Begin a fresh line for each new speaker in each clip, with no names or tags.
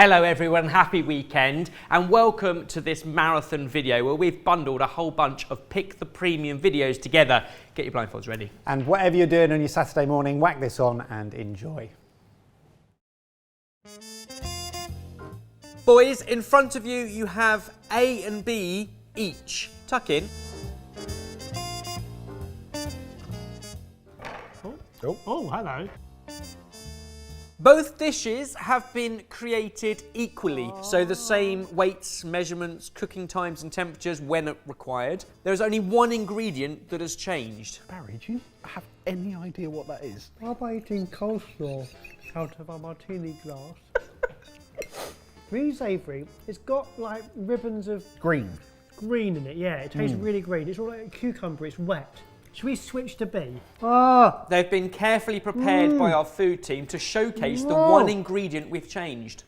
Hello everyone, happy weekend and welcome to this marathon video where we've bundled a whole bunch of Pick the Premium videos together. Get your blindfolds ready.
And whatever you're doing on your Saturday morning, whack this on and enjoy.
Boys, in front of you, you have A and B each. Tuck in.
Oh, hello.
Both dishes have been created equally, so the same weights, measurements, cooking times and temperatures when required. There's only one ingredient that has changed.
Barry, do you have any idea what that is?
I'm eating coleslaw out of a martini glass. Really savoury. It's got like ribbons of
Green.
green in it, yeah. It tastes really green. It's all like a cucumber, it's wet. Should we switch to B?
They've been carefully prepared by our food team to showcase the one ingredient we've changed.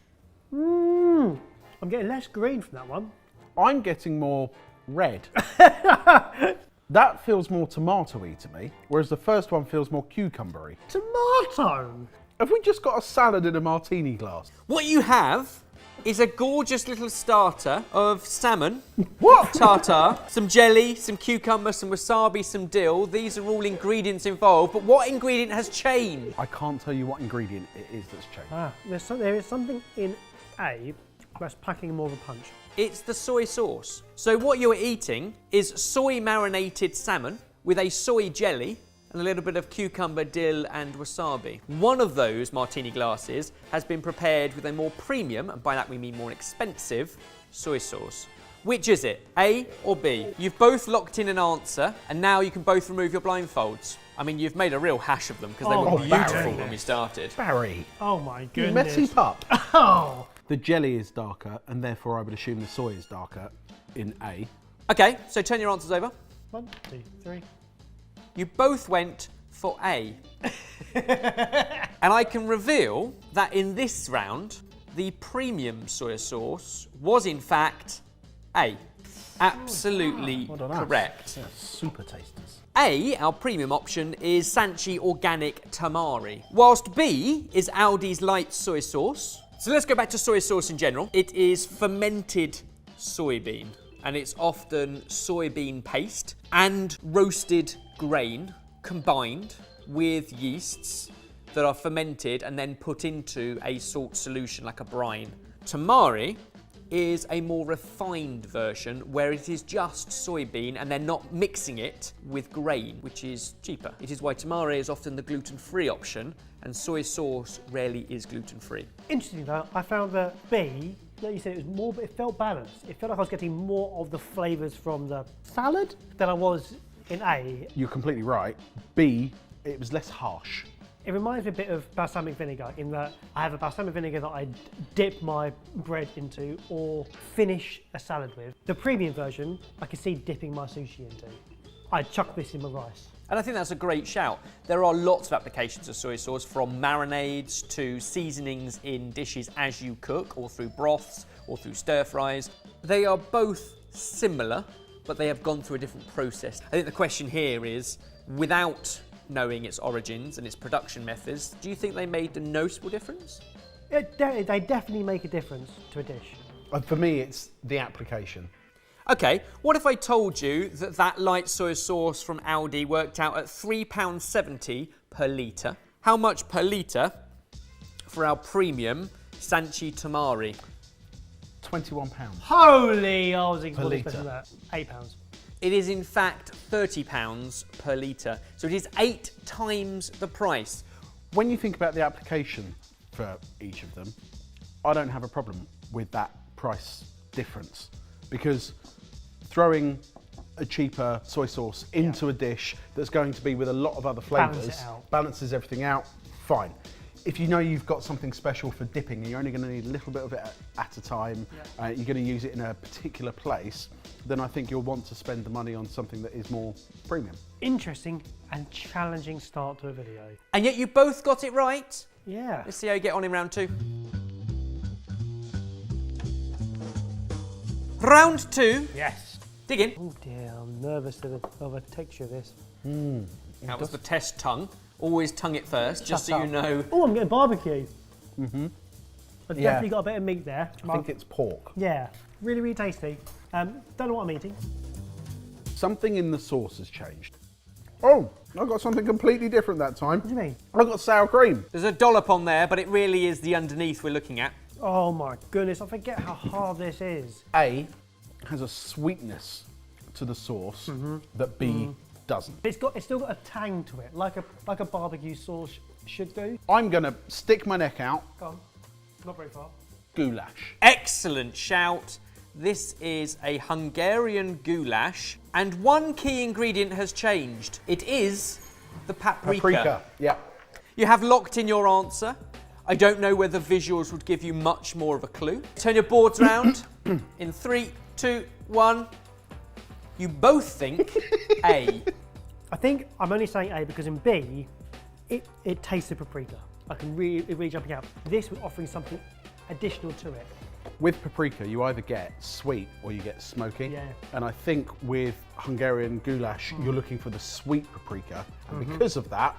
I'm getting less green from that one.
I'm getting more red. That feels more tomatoey to me, whereas the first one feels more cucumbery.
Tomato!
Have we just got a salad in a martini glass?
What you have is a gorgeous little starter of salmon,
What?
tartar, some jelly, some cucumber, some wasabi, some dill. These are all ingredients involved, but what ingredient has changed?
I can't tell you what ingredient it is that's changed.
There is something in A that's packing more of a punch.
It's the soy sauce. So what you're eating is soy marinated salmon with a soy jelly and a little bit of cucumber, dill and wasabi. One of those martini glasses has been prepared with a more premium, and by that we mean more expensive, soy sauce. Which is it, A or B? You've both locked in an answer, and now you can both remove your blindfolds. I mean, you've made a real hash of them because they were beautiful
Barry.
when we started.
Barry,
Oh my
you
goodness.
messy pup.
Oh!
The jelly is darker, and therefore I would assume the soy is darker in A.
Okay, so turn your answers over.
1, 2, 3.
You both went for A. And I can reveal that in this round, the premium soy sauce was in fact A. Absolutely
Well done us.
correct.
Yeah, super tasters.
A, our premium option, is Sanchi Organic Tamari, whilst B is Aldi's light soy sauce. So let's go back to soy sauce in general. It is fermented soybean, and it's often soybean paste and roasted grain combined with yeasts that are fermented and then put into a salt solution like a brine. Tamari is a more refined version where it is just soybean and they're not mixing it with grain, which is cheaper. It is why tamari is often the gluten-free option and soy sauce rarely is gluten-free.
Interesting though, I found that B, like you said, it was more, but it felt balanced. It felt like I was getting more of the flavours from the salad than I was in A.
You're completely right. B, it was less harsh.
It reminds me a bit of balsamic vinegar in that I have a balsamic vinegar that I dip my bread into or finish a salad with. The premium version, I can see dipping my sushi into. I'd chuck this in my rice.
And I think that's a great shout. There are lots of applications of soy sauce, from marinades to seasonings in dishes as you cook, or through broths, or through stir fries. They are both similar, but they have gone through a different process. I think the question here is, without knowing its origins and its production methods, do you think they made a noticeable difference?
They definitely make a difference to a dish.
For me, it's the application.
Okay, what if I told you that that light soy sauce from Aldi worked out at £3.70 per litre? How much per litre for our premium Sanchi Tamari?
£21.
Holy, I was
Per
expecting
litre.
that. £8.
It is in fact £30 per litre, so it is 8 times the price.
When you think about the application for each of them, I don't have a problem with that price difference, because throwing a cheaper soy sauce into a dish that's going to be with a lot of other flavours balances everything out, fine. If you know you've got something special for dipping and you're only going to need a little bit of it at a time, you're going to use it in a particular place, then I think you'll want to spend the money on something that is more premium.
Interesting and challenging start to a video.
And yet you both got it right.
Yeah.
Let's see how you get on in round 2. Round 2.
Yes.
Dig in.
Oh dear, I'm nervous of the texture of this.
That was the test tongue. Always tongue it first, just so you know.
Oh, I'm getting barbecue. It's definitely got a bit of meat there.
I think it's pork.
Yeah, really, really tasty. Don't know what I'm eating.
Something in the sauce has changed. Oh, I got something completely different that time.
What do you mean?
I got sour cream.
There's a dollop on there, but it really is the underneath we're looking at.
Oh my goodness, I forget how hard this is.
A has a sweetness to the sauce that B doesn't.
It's still got a tang to it, like a barbecue sauce should do.
I'm gonna stick my neck out.
Go on, not very far.
Goulash.
Excellent shout. This is a Hungarian goulash, and one key ingredient has changed. It is the paprika.
Paprika. Yeah.
You have locked in your answer. I don't know whether visuals would give you much more of a clue. Turn your boards round in 3, 2, 1. You both think A.
I think I'm only saying A because in B, it tastes of paprika. It's really jumping out. This was offering something additional to it.
With paprika, you either get sweet or you get smoky.
Yeah.
And I think with Hungarian goulash, you're looking for the sweet paprika. And because of that,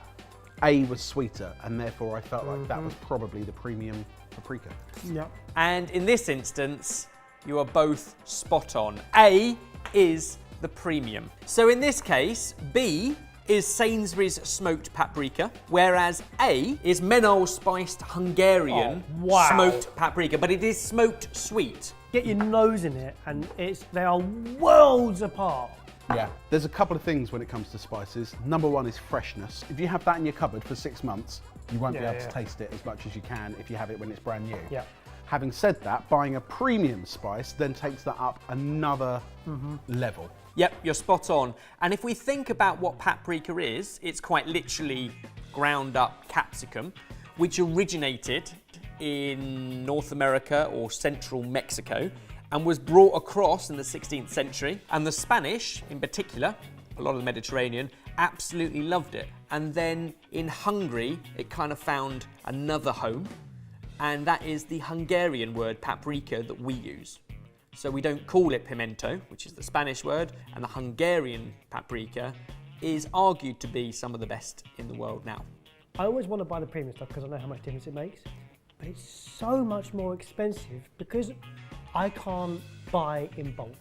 A was sweeter, and therefore I felt like that was probably the premium paprika.
Yeah.
And in this instance, you are both spot on. A is the premium. So in this case, B is Sainsbury's smoked paprika, whereas A is Menol spiced Hungarian smoked paprika, but it is smoked sweet.
Get your nose in it, and they are worlds apart.
Yeah. There's a couple of things when it comes to spices. Number one is freshness. If you have that in your cupboard for 6 months, you won't be able to taste it as much as you can if you have it when it's brand new.
Yeah.
Having said that, buying a premium spice then takes that up another level.
Yep, you're spot on. And if we think about what paprika is, it's quite literally ground up capsicum, which originated in North America or central Mexico and was brought across in the 16th century. And the Spanish, in particular, a lot of the Mediterranean, absolutely loved it. And then in Hungary, it kind of found another home, and that is the Hungarian word paprika that we use. So we don't call it pimento, which is the Spanish word, and the Hungarian paprika is argued to be some of the best in the world now.
I always want to buy the premium stuff because I know how much difference it makes, but it's so much more expensive because I can't buy in bulk.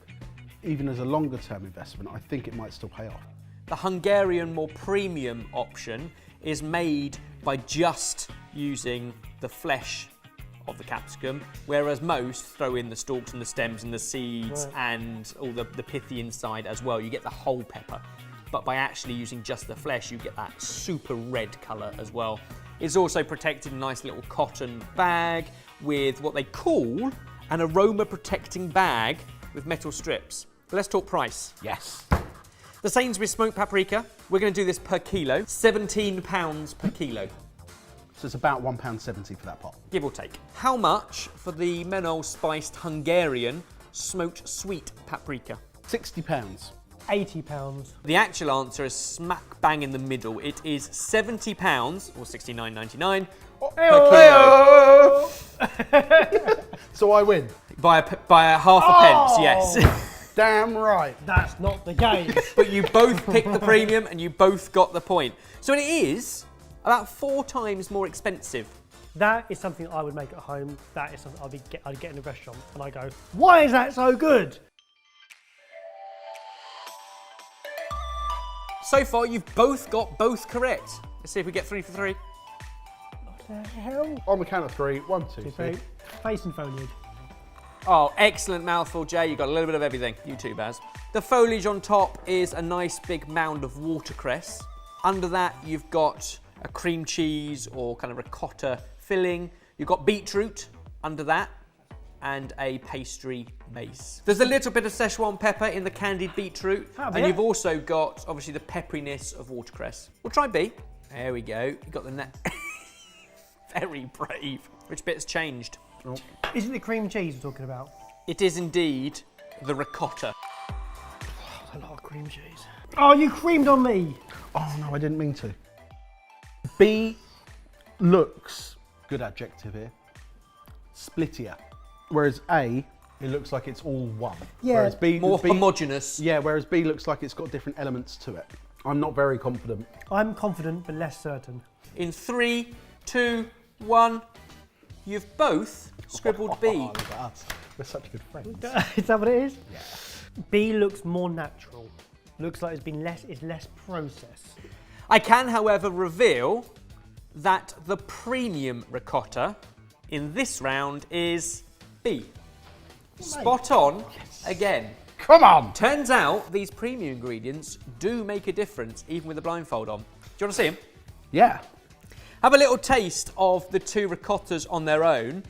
Even as a longer term investment, I think it might still pay off.
The Hungarian more premium option is made by just using the flesh of the capsicum, whereas most throw in the stalks and the stems and the seeds and all the pithy inside as well. You get the whole pepper, but by actually using just the flesh, you get that super red colour as well. It's also protected in a nice little cotton bag with what they call an aroma protecting bag with metal strips. Let's talk price.
Yes.
The Sainsbury's smoked paprika, we're going to do this per kilo, £17 per kilo.
So it's about £1.70 for that pot.
Give or take. How much for the Menol spiced Hungarian smoked sweet paprika?
£60.
£80.
The actual answer is smack bang in the middle. It is £70 or $69.99 per kilo.
So I win.
By a half a pence, yes.
Damn right.
That's not the game.
But you both picked the premium and you both got the point. So it is about 4 times more expensive.
That is something I would make at home. That is something I'd get in a restaurant and I go, why is that so good?
So far, you've both got both correct. Let's see if we get 3 for 3.
What the hell?
On the count of 3, 1, 2, 3.
Face and foliage.
Oh, excellent mouthful, Jay. You got a little bit of everything. You too, Baz. The foliage on top is a nice big mound of watercress. Under that, you've got a cream cheese or kind of ricotta filling. You've got beetroot under that and a pastry base. There's a little bit of Szechuan pepper in the candied beetroot. And you've also got, obviously, the pepperiness of watercress. We'll try B. There we go. You got the net. Very brave. Which bit's changed?
Oh.
Isn't it cream cheese we're talking about?
It is indeed the ricotta.
A lot of cream cheese. Oh, you creamed on me.
Oh no, I didn't mean to. B looks, good adjective here, splittier. Whereas A, it looks like it's all one.
Yeah.
Whereas B,
More homogenous.
Yeah, whereas B looks like it's got different elements to it. I'm not very confident.
I'm confident but less certain.
In 3, 2, 1. You've both scribbled B.
Oh, look at us. We're such good friends.
Is that what it is?
Yeah.
B looks more natural. Looks like it's less processed.
I can, however, reveal that the premium ricotta in this round is B. Spot on again.
Come on!
Turns out these premium ingredients do make a difference even with a blindfold on. Do you want to see them?
Yeah.
Have a little taste of the two ricottas on their own.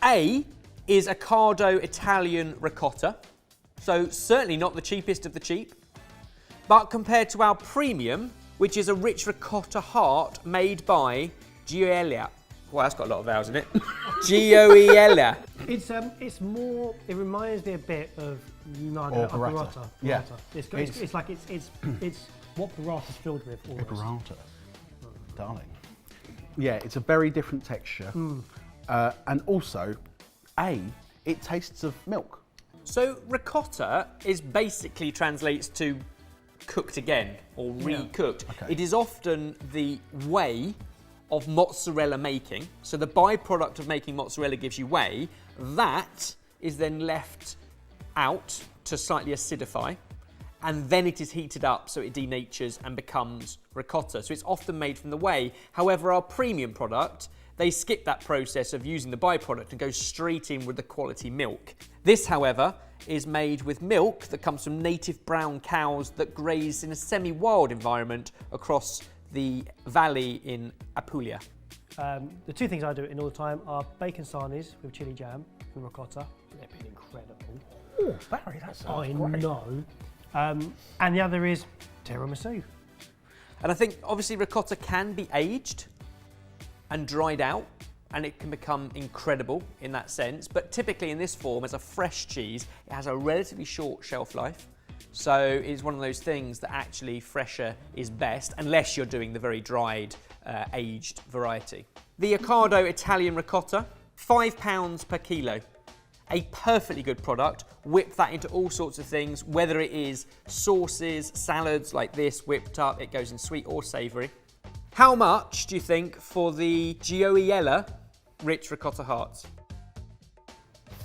A is a Cardo Italian ricotta, so certainly not the cheapest of the cheap. But compared to our premium, which is a rich ricotta heart made by Gioia. Well, that's got a lot of vowels in it. Gioia.
It's more. It reminds me a bit of burrata.
Yeah.
It's like it's what burrata's filled with. Almost.
Burrata, darling. Yeah, it's a very different texture, and also, it tastes of milk.
So ricotta is basically translates to cooked again or recooked.
Okay.
It is often the whey of mozzarella making. So the byproduct of making mozzarella gives you whey. That is then left out to slightly acidify, and then it is heated up so it denatures and becomes ricotta. So it's often made from the whey. However, our premium product, they skip that process of using the byproduct and go straight in with the quality milk. This, however, is made with milk that comes from native brown cows that graze in a semi-wild environment across the valley in Apulia.
The two things I do in all the time are bacon sarnies with chili jam and ricotta. They've been incredible.
Oh, Barry, that sounds great.
know. And the other is tiramisu.
And I think obviously ricotta can be aged and dried out, and it can become incredible in that sense. But typically in this form, as a fresh cheese, it has a relatively short shelf life. So it's one of those things that actually fresher is best, unless you're doing the very dried, aged variety. The Ocado Italian ricotta, £5 per kilo. A perfectly good product. Whip that into all sorts of things, whether it is sauces, salads like this, whipped up, it goes in sweet or savoury. How much do you think for the Gioia rich ricotta hearts?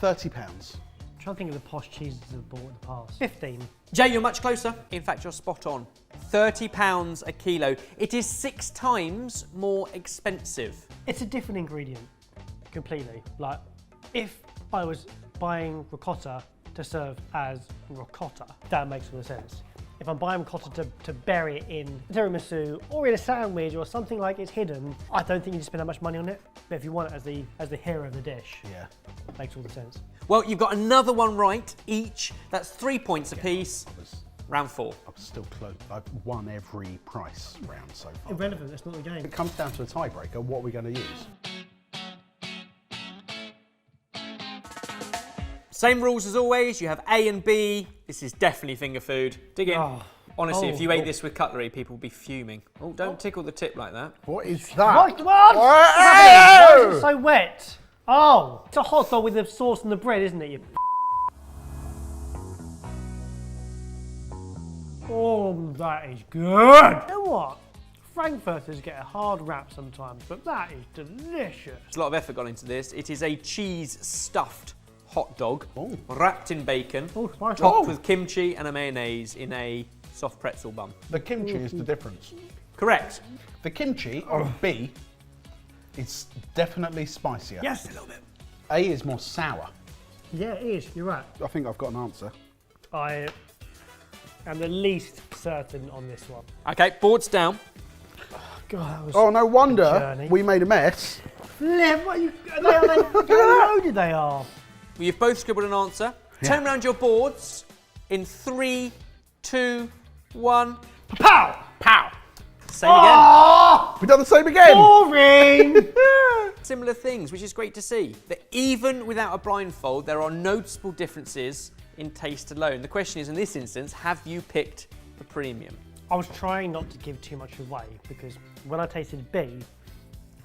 £30.
I'm trying to think of the posh cheeses I've bought in the past. 15.
Jay, you're much closer. In fact, you're spot on. £30 a kilo. It is 6 times more expensive.
It's a different ingredient, completely. Like, if I was buying ricotta to serve as ricotta, that makes all the sense. If I'm buying ricotta to bury it in tiramisu or in a sandwich or something like it's hidden, I don't think you need to spend that much money on it. But if you want it as the hero of the dish,
Yeah.
it makes all the sense.
Well, you've got another one right each. That's 3 points apiece. Round 4.
I was still close. I've won every price round so far.
Irrelevant, that's not the game.
It comes down to a tiebreaker. What are we going to use?
Same rules as always. You have A and B. This is definitely finger food. Dig in.
Oh.
Honestly, if you
Oh.
ate this with cutlery, people would be fuming. Oh, don't tickle the tip like that.
What is
What?
that?
What? Why is it so wet? Oh, it's a hot dog with the sauce and the bread, isn't it? You oh, that is good. You know what? Frankfurters get a hard rap sometimes, but that is delicious.
There's a lot of effort gone into this. It is a cheese-stuffed hot dog,
Oh.
wrapped in bacon,
Oh, spicy.
topped with kimchi and a mayonnaise in a soft pretzel bun.
The kimchi is the difference.
Correct.
The kimchi on B is definitely spicier.
Yes, a little bit.
A is more sour.
Yeah, it is. You're right.
I think I've got an answer.
I am the least certain on this one.
Okay, boards down.
God, that was
Oh, no wonder
journey.
we made a mess.
Flip, what you, how loaded they are.
Well, you've both scribbled an answer.
Yeah.
Turn around your boards in 3, 2, 1.
Pow!
Pow! Same
Oh,
We've done the same again.
boring!
again. Similar things, which is great to see. That even without a blindfold, there are noticeable differences in taste alone. The question is, in this instance, have you picked the premium?
I was trying not to give too much away because when I tasted B,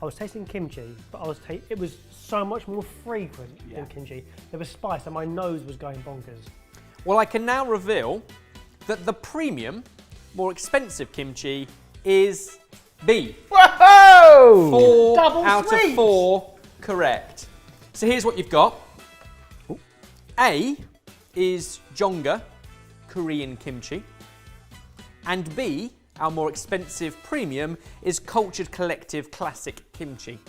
I was tasting kimchi, but it was so much more frequent than kimchi. There was spice and my nose was going bonkers.
Well, I can now reveal that the premium, more expensive kimchi is B.
Whoa!
4
Double
out
sweet.
of 4 correct. So here's what you've got. A is Jonga Korean kimchi, and B, our more expensive premium, is Cultured Collective Classic Kimchi.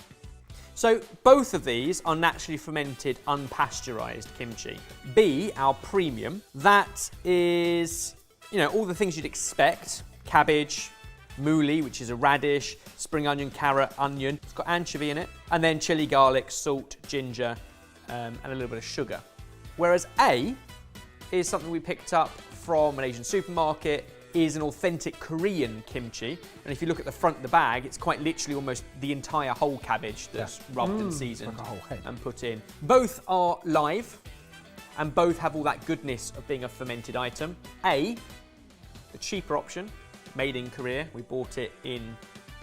So both of these are naturally fermented, unpasteurized kimchi. B, our premium, that is, all the things you'd expect. Cabbage, mooli, which is a radish, spring onion, carrot, onion. It's got anchovy in it. And then chili, garlic, salt, ginger, and a little bit of sugar. Whereas A is something we picked up from an Asian supermarket, is an authentic Korean kimchi. And if you look at the front of the bag, it's quite literally almost the entire whole cabbage that's rubbed and seasoned
like a whole head.
and put in. Both are live and both have all that goodness of being a fermented item. A, the cheaper option, made in Korea. We bought it in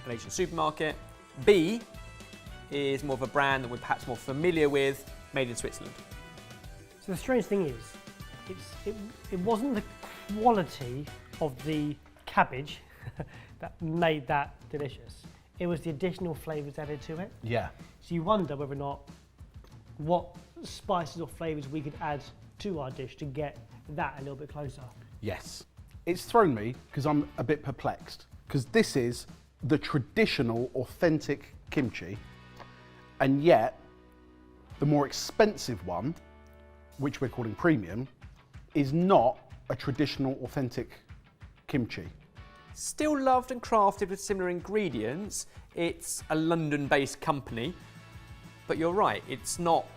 an Asian supermarket. B is more of a brand that we're perhaps more familiar with, made in Switzerland.
So the strange thing is, it wasn't the quality of the cabbage that made that delicious. It was the additional flavours added to it.
Yeah.
So you wonder whether or not what spices or flavours we could add to our dish to get that a little bit closer.
Yes. It's thrown me because I'm a bit perplexed, because this is the traditional, authentic kimchi, and yet the more expensive one, which we're calling premium, is not a traditional, authentic kimchi.
Still loved and crafted with similar ingredients. It's a London-based company, but you're right, it's not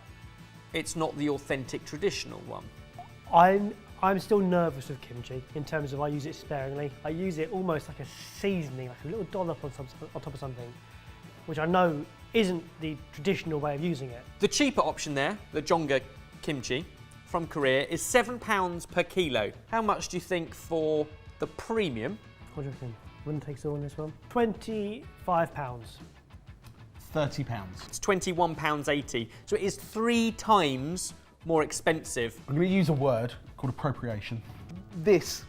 the authentic traditional one.
I'm still nervous of kimchi in terms of I use it sparingly. I use it almost like a seasoning, like a little dollop on top of something, which I know isn't the traditional way of using it.
The cheaper option there, the Jonga kimchi from Korea, is £7 per kilo. How much do you think for the premium?
What do you reckon? Wouldn't take so on this one. £25.
£30.
It's £21.80. So it is 3 times more expensive.
I'm going to use a word called appropriation. This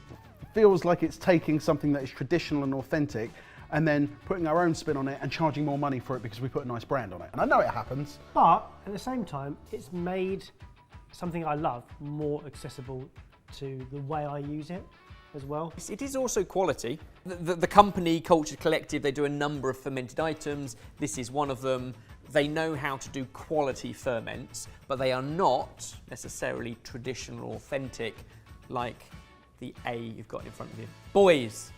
feels like it's taking something that is traditional and authentic and then putting our own spin on it and charging more money for it because we put a nice brand on it. And I know it happens.
But at the same time, it's made something I love more accessible to the way I use it as well.
It is also quality. The company, Cultured Collective, they do a number of fermented items. This is one of them. They know how to do quality ferments, but they are not necessarily traditional, authentic, like the A you've got in front of you. Boys,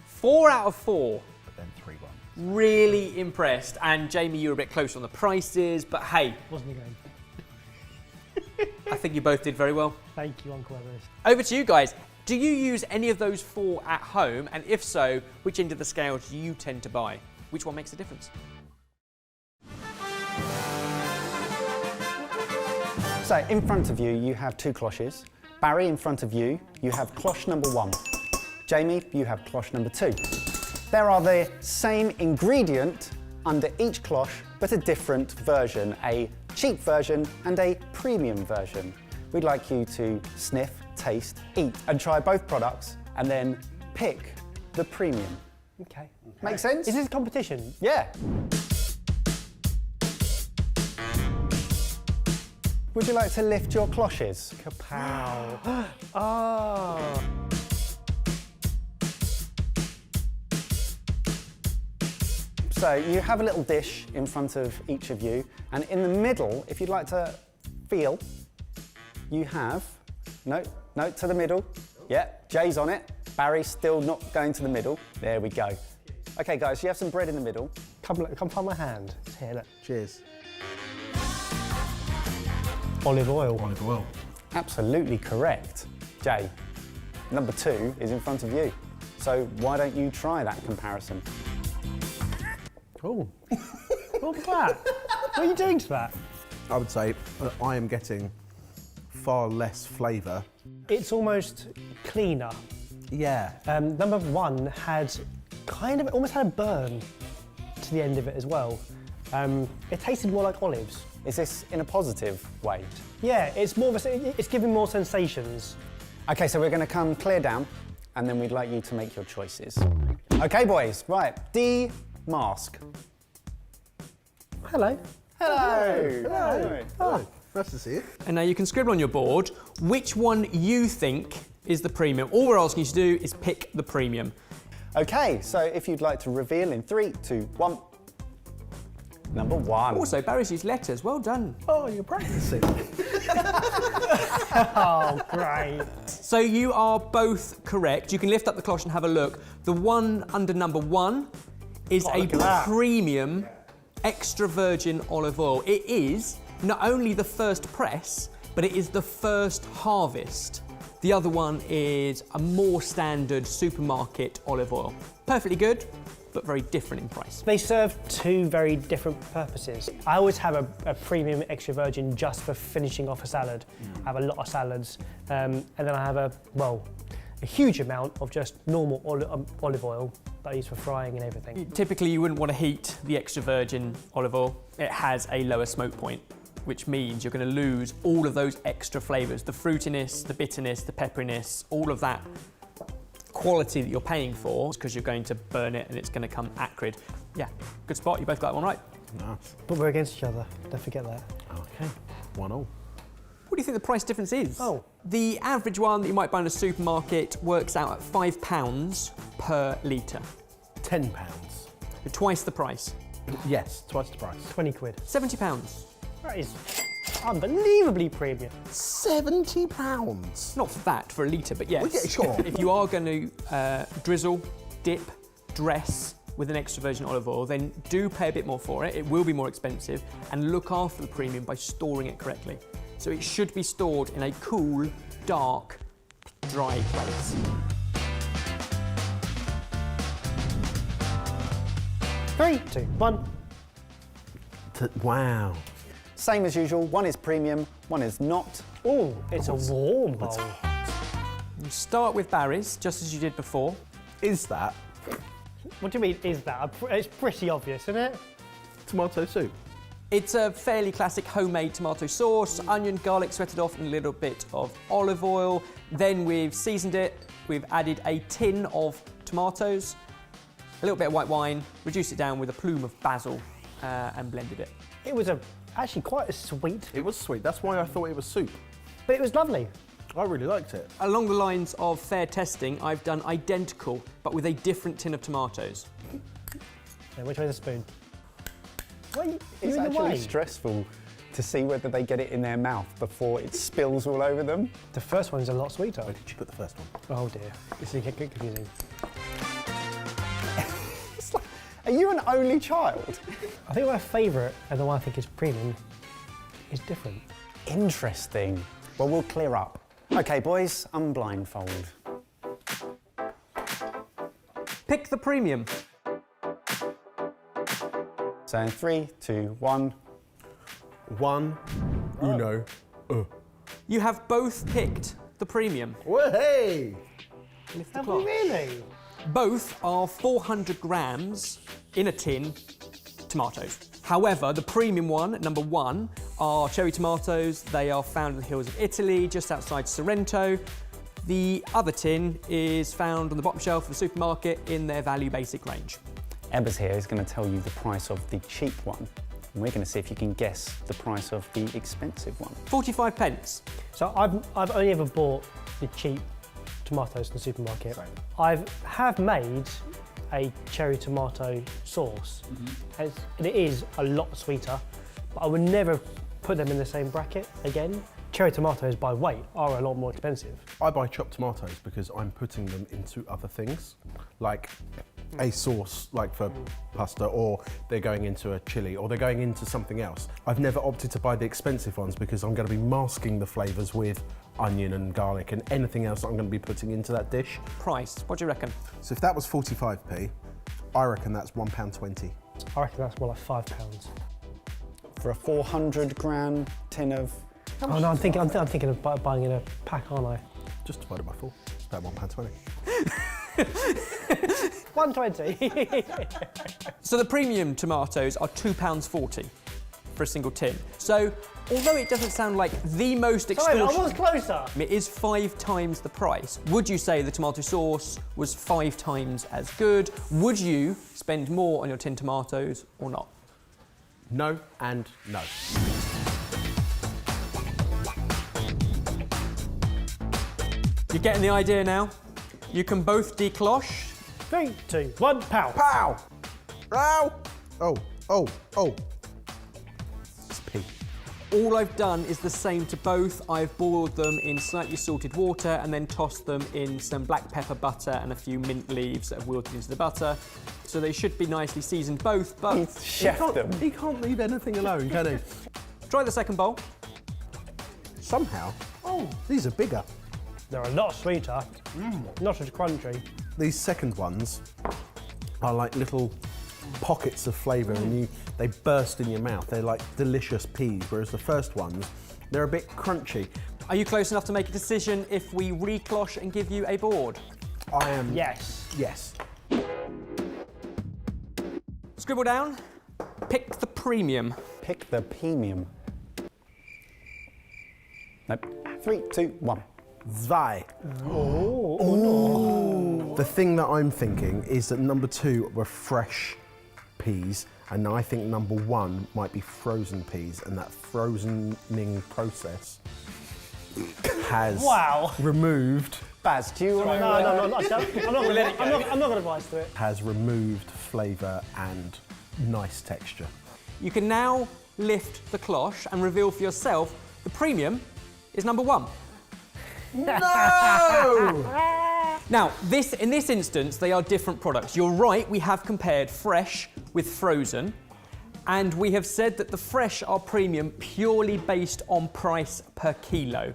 4 out of 4.
But then 3-1.
Really impressed. And Jamie, you were a bit close on the prices, but hey,
Wasn't a game.
I think you both did very well.
Thank you, Uncle Everest.
Over to you guys. Do you use any of those 4 at home? And if so, which end of the scale do you tend to buy? Which one makes a difference?
So in front of you, you have 2 cloches. Barry, in front of you, you have cloche number 1. Jamie, you have cloche number 2. There are the same ingredient under each cloche, but a different version, a cheap version and a premium version. We'd like you to sniff, taste, eat, and try both products, and then pick the premium.
Okay.
Make sense?
Is this a competition?
Yeah. Would you like to lift your cloches?
Kapow. Oh.
So you have a little dish in front of each of you, and in the middle, if you'd like to feel, you have, no, to the middle. Yeah, Jay's on it. Barry's still not going to the middle. There we go. Okay guys, you have some bread in the middle.
Come find my hand. It's here, look.
Cheers.
Olive oil.
Olive oil.
Absolutely correct. Jay, number 2 is in front of you. So why don't you try that comparison?
Oh. What was that? What are you doing to that?
I would say that I am getting far less flavour.
It's almost cleaner.
Yeah.
Number 1 had almost had a burn to the end of it as well. It tasted more like olives.
Is this in a positive way?
Yeah, it's more of it's giving more sensations.
Okay, so we're going to come clear down, and then we'd like you to make your choices. Okay, boys, right, D mask.
Hello.
Hello.
Oh, nice to see you.
And now you can scribble on your board which one you think is the premium. All we're asking you to do is pick the premium.
Okay, so if you'd like to reveal in 3, 2, 1. Number 1.
Also, Barry's used letters. Well done.
Oh, you're practicing.
Oh, great.
So you are both correct. You can lift up the cloche and have a look. The one under number 1 is a
look at that.
premium extra virgin olive oil. It is not only the first press, but it is the first harvest. The other one is a more standard supermarket olive oil. Perfectly good, but very different in price.
They serve two very different purposes. I always have a premium extra virgin just for finishing off a salad. I have a lot of salads, and then I have a huge amount of just normal olive oil that I use for frying and everything.
Typically, you wouldn't want to heat the extra virgin olive oil. It has a lower smoke point, which means you're going to lose all of those extra flavours, the fruitiness, the bitterness, the pepperiness, all of that quality that you're paying for, because you're going to burn it and it's going to come acrid. Yeah, good spot. You both got that one right.
Nice.
But we're against each other, don't forget that.
Okay, 1-1.
What do you think the price difference is?
Oh.
The average one that you might buy in a supermarket works out at £5 per litre.
£10.
Twice the price.
Yes, twice the price.
20 quid.
£70.
That is unbelievably premium.
£70.
Not that for a litre, but yes.
Well, yeah, sure.
If you are going to drizzle, dip, dress with an extra virgin olive oil, then do pay a bit more for it. It will be more expensive, and look after the premium by storing it correctly. So it should be stored in a cool, dark, dry place.
Three, two, one.
Wow.
Same as usual, one is premium, one is not.
Oh, it's a warm bowl.
You start with Barry's, just as you did before.
Is that
What do you mean, is that? It's pretty obvious, isn't it?
tomato soup?
It's a fairly classic homemade tomato sauce, onion, garlic sweated off, and a little bit of olive oil. Then we've seasoned it, we've added a tin of tomatoes, a little bit of white wine, reduced it down with a plume of basil, and blended it.
It was actually quite a sweet,
It was sweet. That's why I thought it was soup.
but it was lovely.
I really liked it.
Along the lines of fair testing, I've done identical, but with a different tin of tomatoes.
Now, which way is the spoon? What are you,
It's
you're in the
actually
way.
stressful to see whether they get it in their mouth before it spills all over them.
The first one's a lot sweeter.
Where did you put the first one?
Oh dear, this is getting confusing.
Are you an only child?
I think my favourite, and the one I think is premium, is different.
Interesting. Well, we'll clear up. Okay, boys, unblindfold.
Pick the premium.
So in 3, 2, 1.
1, uno,
You have both picked the premium.
Well, hey!
Lift the
Have
cloth.
we really?
Both are 400 grams in a tin tomatoes. However, the premium one, number 1, are cherry tomatoes. They are found in the hills of Italy, just outside Sorrento. The other tin is found on the bottom shelf of the supermarket in their value basic range.
Ebba's here is going to tell you the price of the cheap one. And we're going to see if you can guess the price of the expensive one.
45 pence.
So I've only ever bought the cheap tomatoes in the supermarket. I have made a cherry tomato sauce, and it is a lot sweeter, but I would never put them in the same bracket again. Cherry tomatoes by weight are a lot more expensive.
I buy chopped tomatoes because I'm putting them into other things, like a sauce, like for pasta, or they're going into a chili, or they're going into something else. I've never opted to buy the expensive ones because I'm going to be masking the flavours with onion and garlic and anything else that I'm going to be putting into that dish.
Price, what do you reckon?
So if that was 45p, I reckon that's £1.20.
I reckon that's more like £5.
For a 400 gram tin of...
Oh no, I'm thinking of buying in a pack, aren't I?
Just divided by 4, about £1.20.
120.
So the premium tomatoes are £2.40 for a single tin. So although it doesn't sound like the most
Sorry, I
extortionate,
was closer.
it is 5 times the price. Would you say the tomato sauce was 5 times as good? Would you spend more on your tin tomatoes or not?
No and no.
You're getting the idea now? You can both decloche.
3, 2, 1, pow.
Pow! Ow! Oh, oh, oh. It's pee.
All I've done is the same to both. I've boiled them in slightly salted water and then tossed them in some black pepper butter and a few mint leaves that have wilted into the butter. So they should be nicely seasoned both, but
He can't leave anything alone, can he?
try the second bowl.
Somehow. Oh, these are bigger.
They're a lot sweeter, not as crunchy.
These second ones are like little pockets of flavour and they burst in your mouth. They're like delicious peas, whereas the first ones, they're a bit crunchy.
Are you close enough to make a decision if we recloche and give you a board?
I am...
Yes.
Yes.
Scribble down, pick the premium.
Pick the premium. Nope. 3, 2, 1.
Zwei. Oh. The thing that I'm thinking is that number 2 were fresh peas, and I think number 1 might be frozen peas, and that frozening process has removed.
Baz, do you want to...
No, I'm not going to advise to it.
Has removed flavour and nice texture.
You can now lift the cloche and reveal for yourself the premium is number 1.
No!
Now, in this instance, they are different products. You're right, we have compared fresh with frozen, and we have said that the fresh are premium purely based on price per kilo.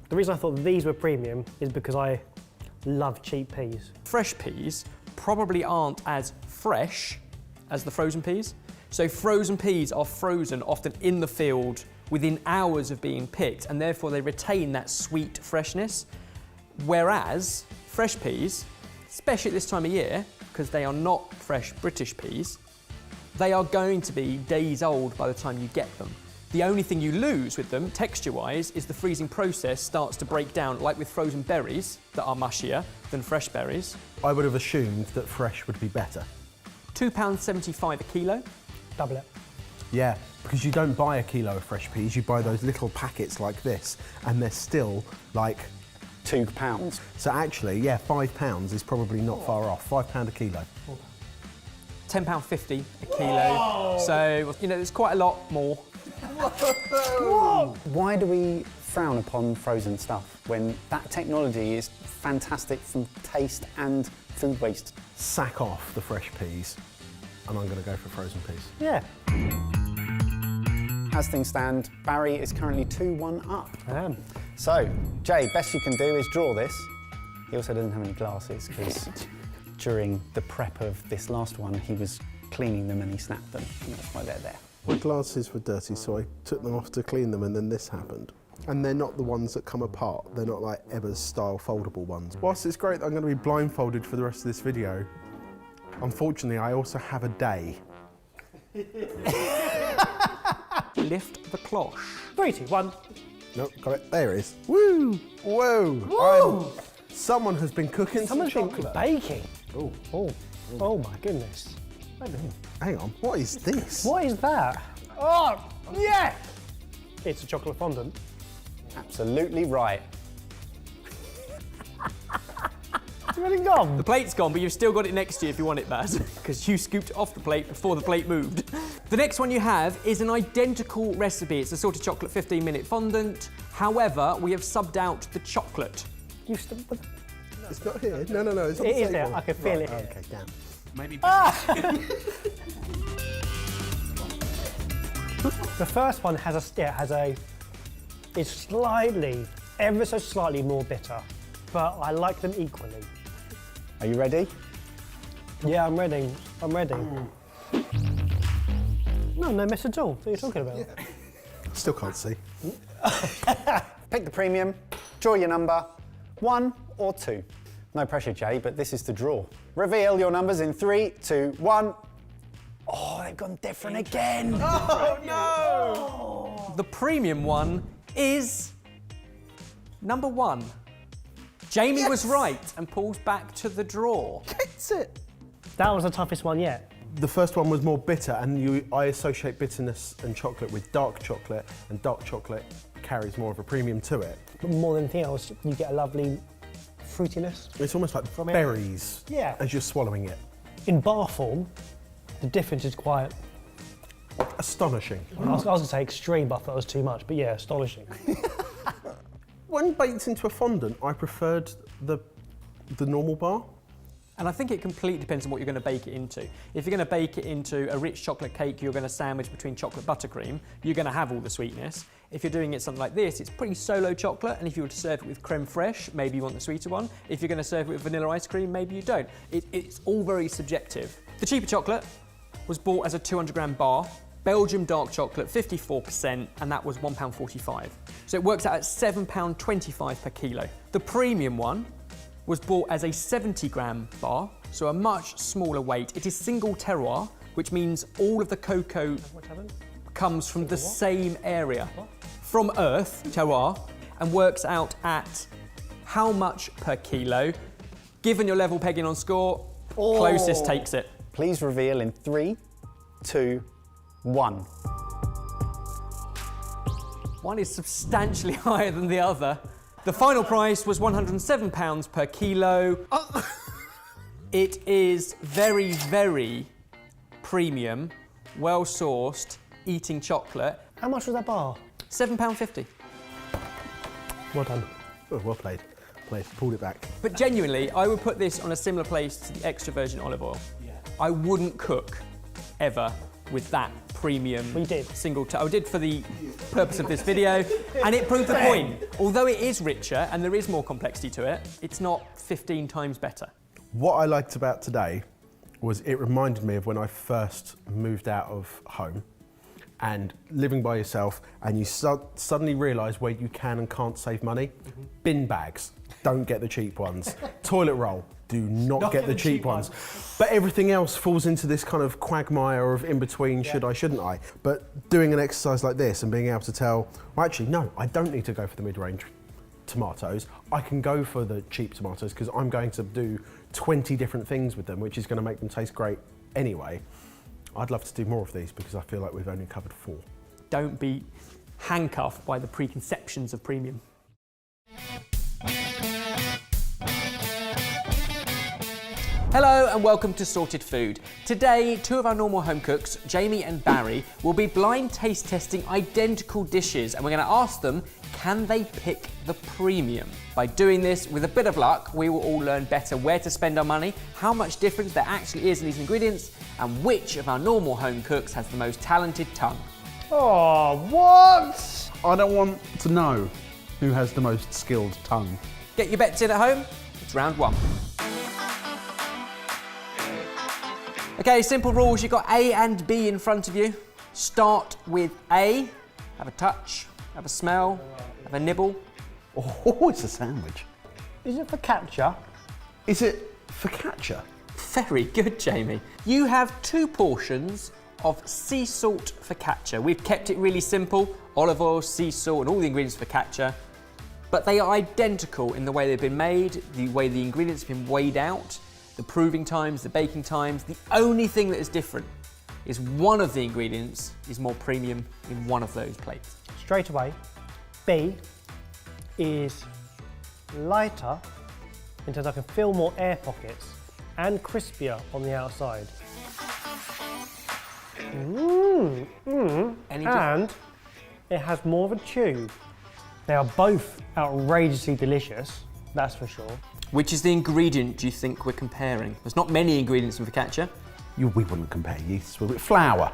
The reason I thought these were premium is because I love cheap peas.
Fresh peas probably aren't as fresh as the frozen peas. So frozen peas are frozen often in the field within hours of being picked, and therefore they retain that sweet freshness. Whereas fresh peas, especially at this time of year, because they are not fresh British peas, they are going to be days old by the time you get them. The only thing you lose with them, texture-wise, is the freezing process starts to break down, like with frozen berries that are mushier than fresh berries.
I would have assumed that fresh would be better.
£2.75 a kilo.
Double it.
Yeah, because you don't buy a kilo of fresh peas, you buy those little packets like this, and they're still like...
£2.
So actually, yeah, £5 is probably not far off. £5 a kilo.
£10.50 a kilo. Whoa. So, you know, there's quite a lot more.
Whoa. Why do we frown upon frozen stuff when that technology is fantastic from taste and food waste?
Sack off the fresh peas, and I'm going to go for frozen peas.
Yeah.
As things stand, Barry is currently 2-1 up.
I am.
So, Jay, best you can do is draw this. He also doesn't have any glasses because during the prep of this last one, he was cleaning them and he snapped them, and that's why they're there.
My glasses were dirty, so I took them off to clean them, and then this happened. And they're not the ones that come apart. They're not like Eva's style foldable ones. Whilst it's great that I'm going to be blindfolded for the rest of this video, unfortunately, I also have a day.
Lift the cloche.
3, 2, 1.
Nope, got it. There it is. Woo! Whoa!
Woo!
Someone has been cooking some
Someone's been
chocolate.
baking.
Oh.
Oh my goodness.
Hang on, what is this?
What is that? Oh, yeah! It's a chocolate fondant.
Absolutely right.
It's really gone.
The plate's gone, but you've still got it next to you if you want it, Baz, because you scooped it off the plate before the plate moved. The next one you have is an identical recipe. It's a salted chocolate 15-minute fondant. However, we have subbed out the chocolate.
You've
It's not here. No, it's on
It
the
is there.
table.
I can feel it here.
Okay, damn.
Maybe.
The first one is slightly, ever so slightly more bitter, but I like them equally.
Are you ready?
Yeah, I'm ready. No mess at all. What are you talking about?
Yeah. Still can't see.
Pick the premium, draw your number, 1 or 2. No pressure, Jay, but this is the draw. Reveal your numbers in 3, 2, 1. Oh, they've gone different again.
Oh, no!
The premium one is number 1. Jamie was right and pulls back to the draw.
Gets it.
That was the toughest one yet.
The first one was more bitter, and I associate bitterness and chocolate with dark chocolate, and dark chocolate carries more of a premium to it.
But more than anything else, you get a lovely fruitiness.
It's almost like
From it.
berries
Yeah.
as you're swallowing it.
In bar form, the difference is quite,
Astonishing.
I was going to say extreme, but I thought it was too much, but yeah, astonishing.
When baked into a fondant, I preferred the normal bar.
And I think it completely depends on what you're going to bake it into. If you're going to bake it into a rich chocolate cake you're going to sandwich between chocolate buttercream, you're going to have all the sweetness. If you're doing it something like this, it's pretty solo chocolate, and if you were to serve it with creme fraiche, maybe you want the sweeter one. If you're going to serve it with vanilla ice cream, maybe you don't. It's all very subjective. The cheaper chocolate was bought as a 200-gram bar. Belgium dark chocolate, 54%, and that was £1.45. So it works out at £7.25 per kilo. The premium one was bought as a 70-gram bar, so a much smaller weight. It is single terroir, which means all of the cocoa comes from the same area. From earth, terroir, and works out at how much per kilo. Given your level pegging on score, closest takes it.
Please reveal in 3, 2, 1.
One is substantially higher than the other. The final price was £107 per kilo. It is very, very premium, well-sourced, eating chocolate.
How much was that bar?
£7.50.
Well done.
Oh, well played. Pulled it back.
But genuinely, I would put this on a similar place to the extra virgin olive oil. I wouldn't cook ever with that premium
We did.
I did for the purpose of this video, and it proved the point. Although it is richer and there is more complexity to it, it's not 15 times better.
What I liked about today was it reminded me of when I first moved out of home and living by yourself, and you suddenly realise where you can and can't save money. Bin bags, don't get the cheap ones. Toilet roll, do not get the cheap ones. But everything else falls into this kind of quagmire of in between, should I, shouldn't I? But doing an exercise like this and being able to tell, well, actually, no, I don't need to go for the mid-range tomatoes. I can go for the cheap tomatoes because I'm going to do 20 different things with them, which is going to make them taste great anyway. I'd love to do more of these because I feel like we've only covered 4.
Don't be handcuffed by the preconceptions of premium. Hello and welcome to Sorted Food. Today, 2 of our normal home cooks, Jamie and Barry, will be blind taste testing identical dishes, and we're going to ask them, can they pick the premium? By doing this, with a bit of luck, we will all learn better where to spend our money, how much difference there actually is in these ingredients, and which of our normal home cooks has the most talented tongue.
Oh, what?
I don't want to know who has the most skilled tongue.
Get your bets in at home. It's round 1. Okay, simple rules. You've got A and B in front of you. Start with A. Have a touch, have a smell, have a nibble.
Oh, it's a sandwich.
Is it focaccia?
Is it focaccia?
Very good, Jamie. You have 2 portions of sea salt focaccia. We've kept it really simple. Olive oil, sea salt, and all the ingredients of focaccia. But they are identical in the way they've been made, the way the ingredients have been weighed out, the proving times, the baking times. The only thing that is different is one of the ingredients is more premium in one of those plates.
Straight away, B is lighter in terms I can feel more air pockets and crispier on the outside. And it has more of a chew. They are both outrageously delicious, that's for sure.
Which is the ingredient do you think we're comparing? There's not many ingredients in focaccia.
We wouldn't compare yeast with it. Flour.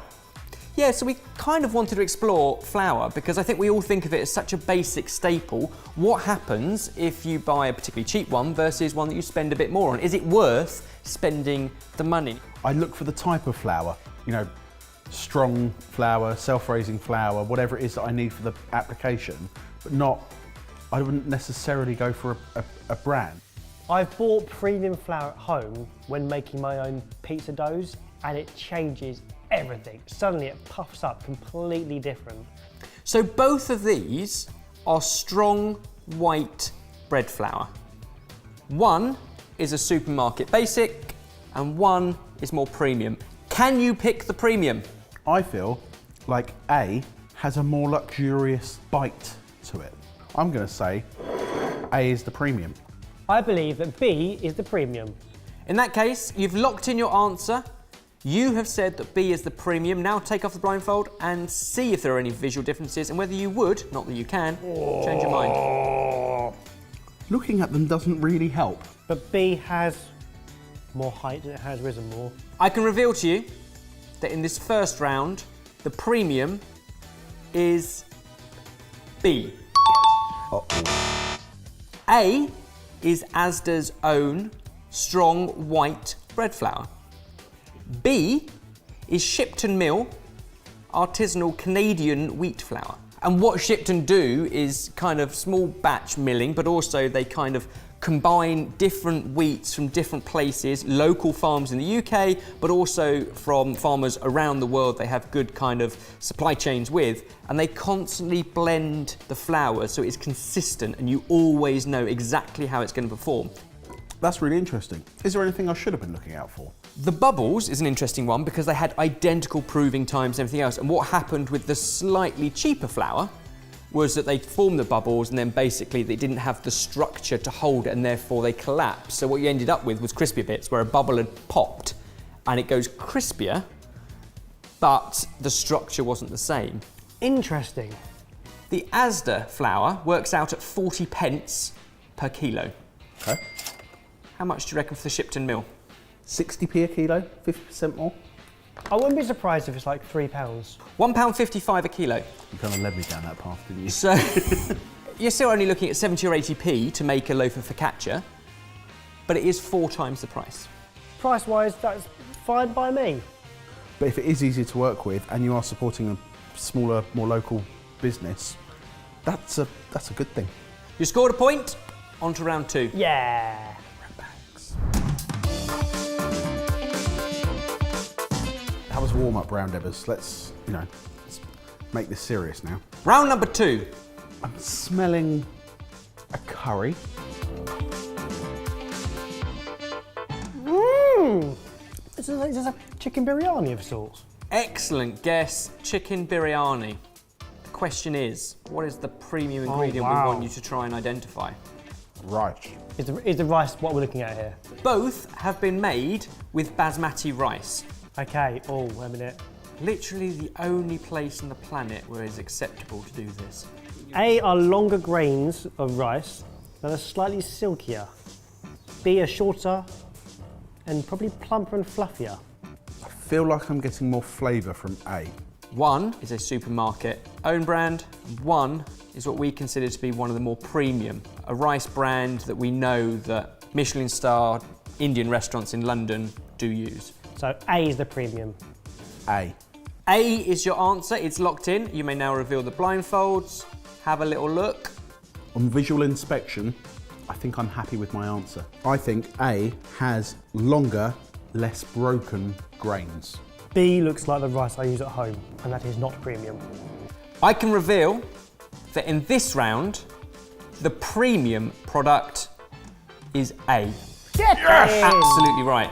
Yeah, so we kind of wanted to explore flour because I think we all think of it as such a basic staple. What happens if you buy a particularly cheap one versus one that you spend a bit more on? Is it worth spending the money?
I look for the type of flour, you know, strong flour, self-raising flour, whatever it is that I need for the application, but I wouldn't necessarily go for a brand.
I've bought premium flour at home when making my own pizza doughs, and it changes everything. Suddenly it puffs up completely different.
So both of these are strong white bread flour. One is a supermarket basic and one is more premium. Can you pick the premium?
I feel like A has a more luxurious bite to it. I'm going to say A is the premium.
I believe that B is the premium.
In that case, you've locked in your answer. You have said that B is the premium. Now take off the blindfold and see if there are any visual differences and whether you would, not that you can, change your mind.
Looking at them doesn't really help.
But B has more height and it has risen more.
I can reveal to you that in this first round, the premium is B. A is Asda's own strong white bread flour. B is Shipton Mill artisanal Canadian wheat flour. And what Shipton do is kind of small batch milling, but also they kind of combine different wheats from different places, local farms in the UK, but also from farmers around the world they have good kind of supply chains with, and they constantly blend the flour so it's consistent and you always know exactly how it's going to perform.
That's really interesting. Is there anything I should have been looking out for?
The bubbles is an interesting one because they had identical proving times and everything else, and what happened with the slightly cheaper flour was that they formed the bubbles and then basically they didn't have the structure to hold it and therefore they collapsed. So what you ended up with was crispy bits where a bubble had popped and it goes crispier, but the structure wasn't the same.
Interesting.
The Asda flour works out at 40 pence per kilo.
Okay.
How much do you reckon for the Shipton Mill?
60p a kilo, 50% more.
I wouldn't be surprised if it's like £3.
£1.55 a kilo.
You kind of led me down that path, didn't you?
So you're still only looking at 70 or 80p to make a loaf of focaccia, but it is 4 times the price.
Price-wise, that's fine by me.
But if it is easier to work with and you are supporting a smaller, more local business, that's a good thing.
You scored a point, on to round 2.
Yeah.
That was warm-up round, Ebbers. Let's make this serious now.
Round number 2.
I'm smelling a curry.
This is a chicken biryani of sorts.
Excellent guess, chicken biryani. The question is, what is the premium ingredient
wow.
we want you to try and identify?
Right.
Is the rice what we're looking at here?
Both have been made with basmati rice.
Okay, oh, wait a minute.
Literally the only place on the planet where it's acceptable to do this.
A are longer grains of rice that are slightly silkier. B are shorter and probably plumper and fluffier.
I feel like I'm getting more flavour from A.
One is a supermarket own brand, one is what we consider to be one of the more premium, a rice brand that we know that Michelin-starred Indian restaurants in London do use.
So A is the premium.
A.
A is your answer, it's locked in. You may now reveal the blindfolds, have a little look.
On visual inspection, I think I'm happy with my answer. I think A has longer, less broken grains.
B looks like the rice I use at home, and that is not premium.
I can reveal that in this round, the premium product is A.
Yes!
Absolutely right.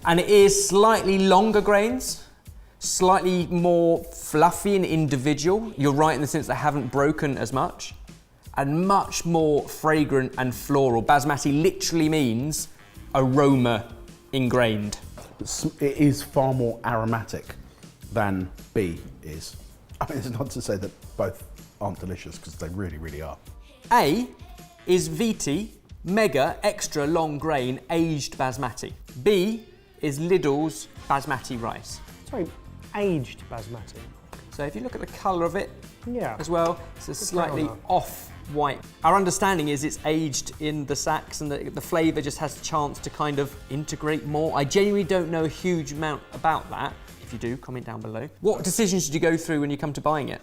And it is slightly longer grains, slightly more fluffy and individual. You're right in the sense they haven't broken as much, and much more fragrant and floral. Basmati literally means aroma ingrained.
It is far more aromatic than B is. I mean, it's not to say that both aren't delicious, because they really, really are.
A is Viti Mega Extra Long Grain Aged Basmati. B is Lidl's Basmati rice.
Sorry, aged basmati.
So if you look at the colour of it
Yeah.
as well, it's a slightly
brown.
off-white. Our understanding is it's aged in the sacks and the flavour just has the chance to kind of integrate more. I genuinely don't know a huge amount about that. If you do, comment down below. What decisions did you go through when you come to buying it?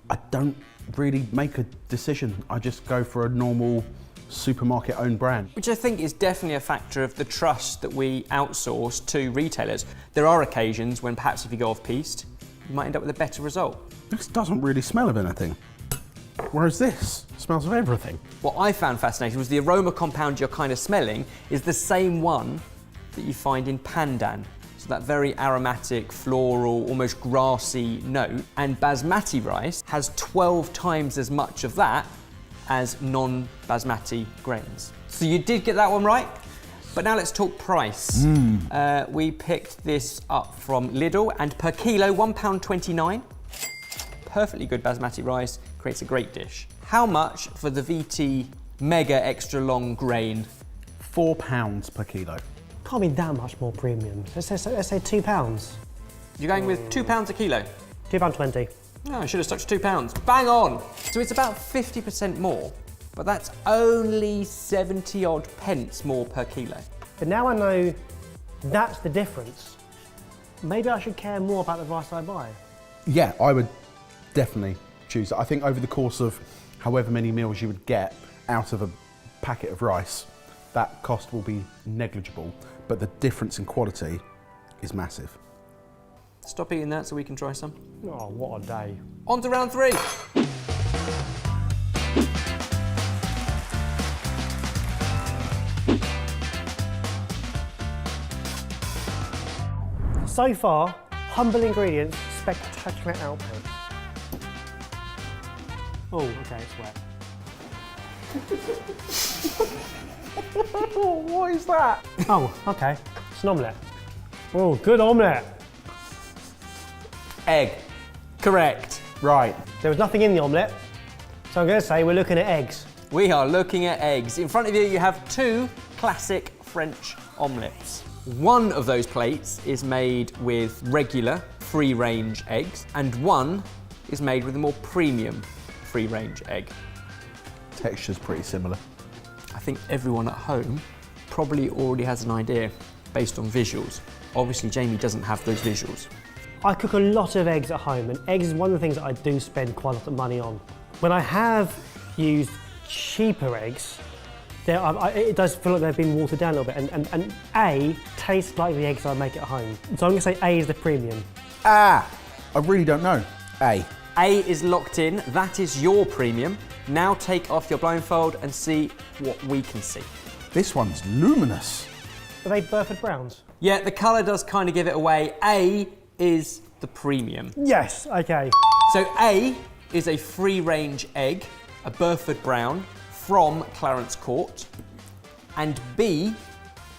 I don't really make a decision. I just go for a normal supermarket owned brand.
Which I think is definitely a factor of the trust that we outsource to retailers. There are occasions when perhaps if you go off-piste, you might end up with a better result.
This doesn't really smell of anything. Whereas this smells of everything.
What I found fascinating was the aroma compound you're kind of smelling is the same one that you find in pandan. It's So that very aromatic, floral, almost grassy note. And basmati rice has 12 times as much of that as non-basmati grains. So you did get that one right. But now let's talk price. We picked this up from Lidl, and per kilo, £1.29. Perfectly good basmati rice, creates a great dish. How much for the VT Mega Extra Long Grain?
£4 per kilo.
Can't be that much more premium. Let's say £2.
You're going with £2 a kilo?
£2.20.
No, I should have stuck to £2. Bang on! So it's about 50% more, but that's only 70 odd pence more per kilo.
But now I know that's the difference. Maybe I should care more about the rice I buy.
Yeah, I would definitely choose it. I think over the course of however many meals you would get out of a packet of rice, that cost will be negligible, but the difference in quality is massive.
Stop eating that so we can try some.
Oh, what a day.
On to round 3.
So far, humble ingredients, spectacular output. Oh, okay, it's wet.
What is that?
Oh, okay, it's an omelette. Oh, good omelette.
Egg. Correct.
Right.
There was nothing in the omelette, so I'm going to say we're looking at eggs.
We are looking at eggs. In front of you, you have 2 classic French omelettes. One of those plates is made with regular free-range eggs, and one is made with a more premium free-range egg.
Texture's pretty similar.
I think everyone at home probably already has an idea based on visuals. Obviously, Jamie doesn't have those visuals.
I cook a lot of eggs at home, and eggs is one of the things that I do spend quite a lot of money on. When I have used cheaper eggs, it does feel like they've been watered down a little bit, and A tastes like the eggs I make at home. So I'm going to say A is the premium.
I really don't know. A.
A is locked in, that is your premium. Now take off your blindfold and see what we can see.
This one's luminous.
Are they Burford Browns?
Yeah, the colour does kind of give it away. A is the premium.
Yes, okay.
So A is a free-range egg, a Burford Brown, from Clarence Court. And B,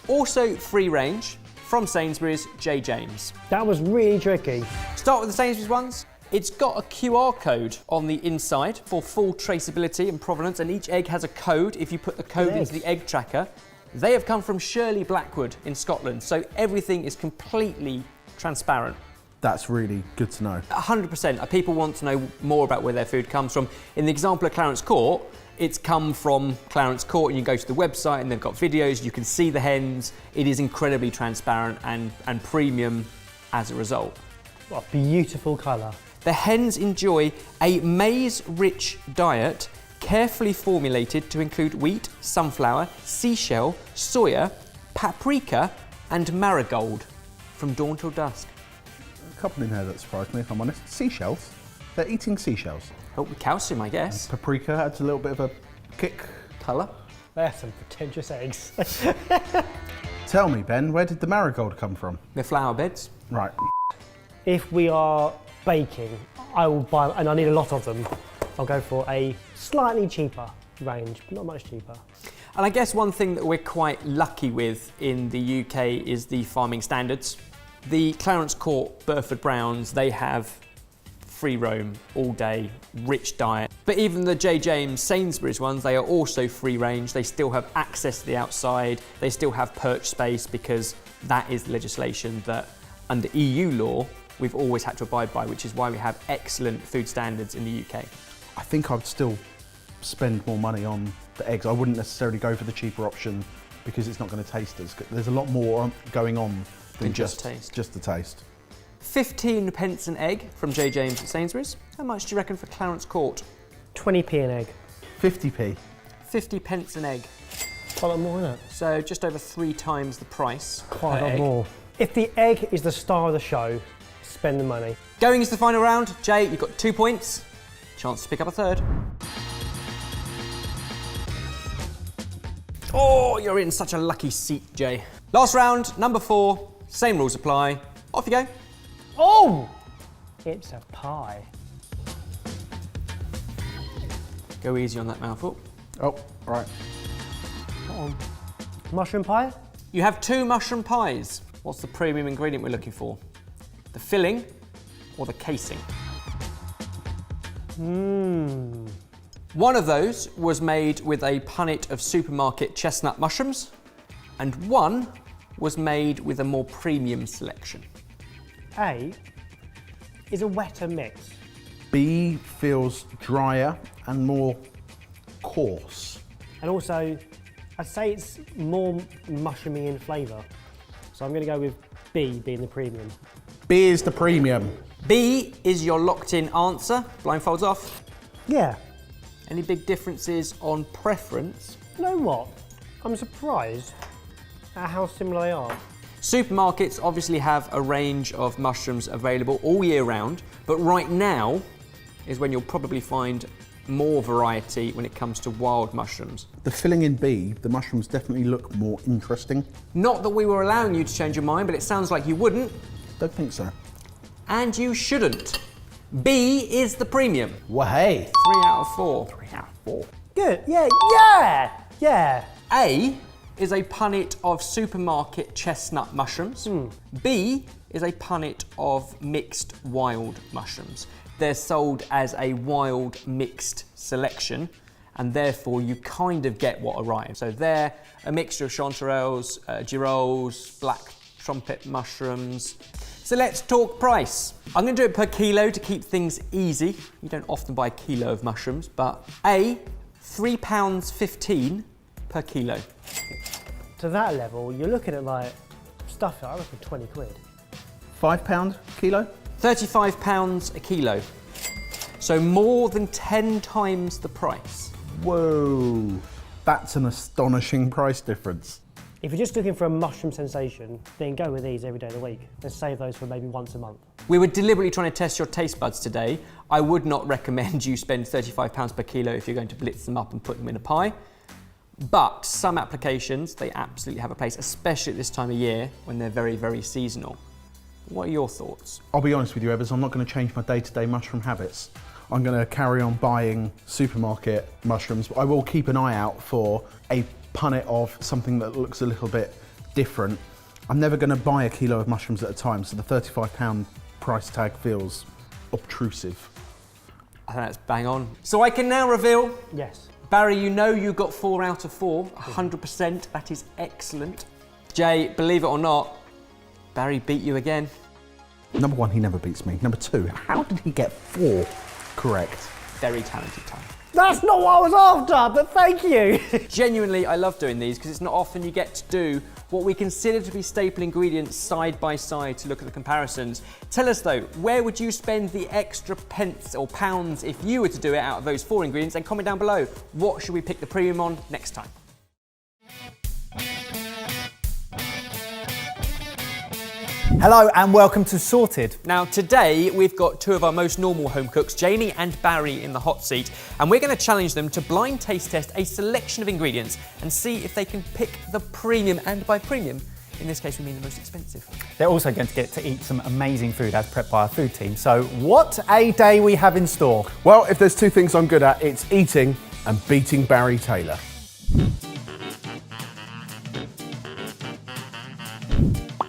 also free-range, from Sainsbury's, J. James.
That was really tricky.
Start with the Sainsbury's ones. It's got a QR code on the inside for full traceability and provenance, and each egg has a code. If you put the code into the egg tracker, they have come from Shirley Blackwood in Scotland, so everything is completely transparent.
That's really good to know.
100%. People want to know more about where their food comes from. In the example of Clarence Court, it's come from Clarence Court, and you go to the website and they've got videos, you can see the hens. It is incredibly transparent and premium as a result.
What a beautiful colour.
The hens enjoy a maize-rich diet carefully formulated to include wheat, sunflower, seashell, soya, paprika and marigold from dawn till dusk.
A couple in there that surprised me, if I'm honest. Seashells. They're eating seashells.
Oh, with calcium, I guess.
Paprika adds a little bit of a kick.
Colour.
They're some pretentious eggs.
Tell me, Ben, where did the marigold come from?
They're flower beds.
Right.
If we are baking, I will buy, and I need a lot of them, I'll go for a slightly cheaper range, not much cheaper.
And I guess one thing that we're quite lucky with in the UK is the farming standards. The Clarence Court Burford Browns, they have free roam all day, rich diet. But even the J. James Sainsbury's ones, they are also free range. They still have access to the outside. They still have perch space because that is legislation that under EU law, we've always had to abide by, which is why we have excellent food standards in the UK.
I think I'd still spend more money on the eggs. I wouldn't necessarily go for the cheaper option because it's not going to taste as good. There's a lot more going on than just the taste.
15 pence an egg from J. James at Sainsbury's. How much do you reckon for Clarence Court?
20p an egg.
50p.
50 pence an egg.
Quite a lot more, isn't it?
So just over 3 times the price.
Quite
per
a lot
egg.
more. If the egg is the star of the show, spend the money.
Going into the final round, Jay, you've got 2 points. Chance to pick up a third. Oh, you're in such a lucky seat, Jay. Last round, number 4. Same rules apply. Off you go.
Oh! It's a pie.
Go easy on that mouthful.
Oh, right.
Come on. Mushroom pie?
You have 2 mushroom pies. What's the premium ingredient we're looking for? The filling or the casing? One of those was made with a punnet of supermarket chestnut mushrooms, and one was made with a more premium selection.
A is a wetter mix.
B feels drier and more coarse.
And also, I'd say it's more mushroomy in flavour. So I'm going to go with B being the premium.
B is the premium.
B is your locked in answer. Blindfolds off.
Yeah.
Any big differences on preference?
You know what? I'm surprised at how similar they are.
Supermarkets obviously have a range of mushrooms available all year round, but right now is when you'll probably find more variety when it comes to wild mushrooms.
The filling in B, the mushrooms definitely look more interesting.
Not that we were allowing you to change your mind, but it sounds like you wouldn't,
Don't think so.
and you shouldn't. B is the premium.
Well, hey.
3 out of 4.
3 out of 4.
Good. Yeah.
A is a punnet of supermarket chestnut mushrooms. B is a punnet of mixed wild mushrooms. They're sold as a wild mixed selection, and therefore you kind of get what arrives. So they're a mixture of chanterelles, girolles, black trumpet mushrooms. So let's talk price. I'm going to do it per kilo to keep things easy. You don't often buy a kilo of mushrooms, but A, £3.15 per kilo.
To that level, you're looking at like stuff that I reckon 20 quid.
£5 kilo?
£35 a kilo. So more than 10 times the price.
Whoa. That's an astonishing price difference.
If you're just looking for a mushroom sensation, then go with these every day of the week and save those for maybe once a month.
We were deliberately trying to test your taste buds today. I would not recommend you spend £35 per kilo if you're going to blitz them up and put them in a pie. But some applications, they absolutely have a place, especially at this time of year when they're very, very seasonal. What are your thoughts?
I'll be honest with you, Evers, I'm not going to change my day-to-day mushroom habits. I'm going to carry on buying supermarket mushrooms, but I will keep an eye out for a punnet of something that looks a little bit different. I'm never going to buy a kilo of mushrooms at a time, so the £35 price tag feels obtrusive.
I think that's bang on. So I can now reveal,
Yes.
Barry, you know you got 4 out of 4, 100%, that is excellent. Jay, believe it or not, Barry beat you again.
Number 1, he never beats me. Number 2, how did he get 4 correct?
Very talented time.
That's not what I was after, but thank you.
Genuinely, I love doing these because it's not often you get to do what we consider to be staple ingredients side by side to look at the comparisons. Tell us though, where would you spend the extra pence or pounds if you were to do it out of those 4 ingredients? And comment down below, what should we pick the premium on next time?
Hello and welcome to Sorted.
Now today we've got 2 of our most normal home cooks, Jamie and Barry, in the hot seat, and we're going to challenge them to blind taste test a selection of ingredients and see if they can pick the premium, and by premium, in this case we mean the most expensive.
They're also going to get to eat some amazing food as prepped by our food team. So what a day we have in store.
Well, if there's 2 things I'm good at, it's eating and beating Barry Taylor.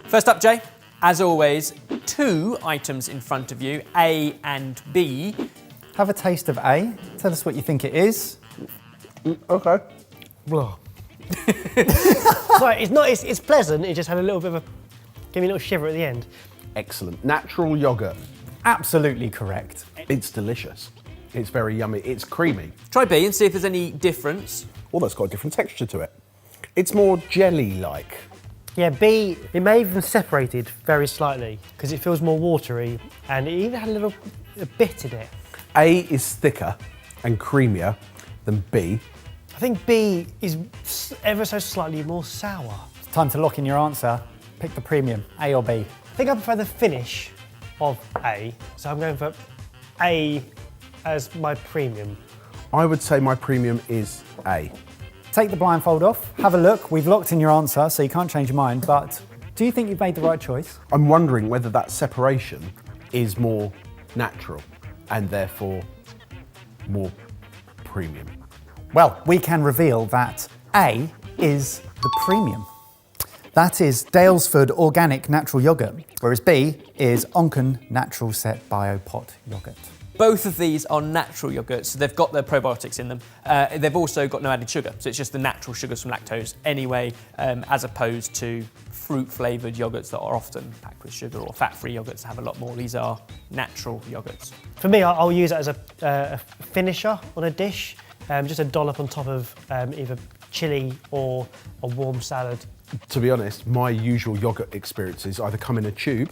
First up, Jay, as always, 2 items in front of you, A and B.
Have a taste of A. Tell us what you think it is.
Okay.
Sorry, it's pleasant, it just had a little bit of a, give me a little shiver at the end.
Excellent. Natural yogurt.
Absolutely correct.
It's delicious. It's very yummy. It's creamy.
Try B and see if there's any difference.
Although it's got a different texture to it. It's more jelly-like.
Yeah, B, it may have even separated very slightly because it feels more watery and it even had a bit in it.
A is thicker and creamier than B.
I think B is ever so slightly more sour.
It's time to lock in your answer. Pick the premium, A or B.
I think I prefer the finish of A, so I'm going for A as my premium.
I would say my premium is A.
Take the blindfold off, have a look. We've locked in your answer, so you can't change your mind, but Do you think you've made the right choice?
I'm wondering whether that separation is more natural and therefore more premium.
Well, we can reveal that A is the premium. That is Dalesford Organic Natural Yogurt, whereas B is Onken Natural Set Biopot Yogurt.
Both of these are natural yogurts, so they've got their probiotics in them. They've also got no added sugar, so it's just the natural sugars from lactose anyway, as opposed to fruit-flavoured yogurts that are often packed with sugar, or fat-free yogurts that have a lot more. These are natural yogurts.
For me, I'll use it as a finisher on a dish, just a dollop on top of either chilli or a warm salad.
To be honest, my usual yogurt experiences either come in a tube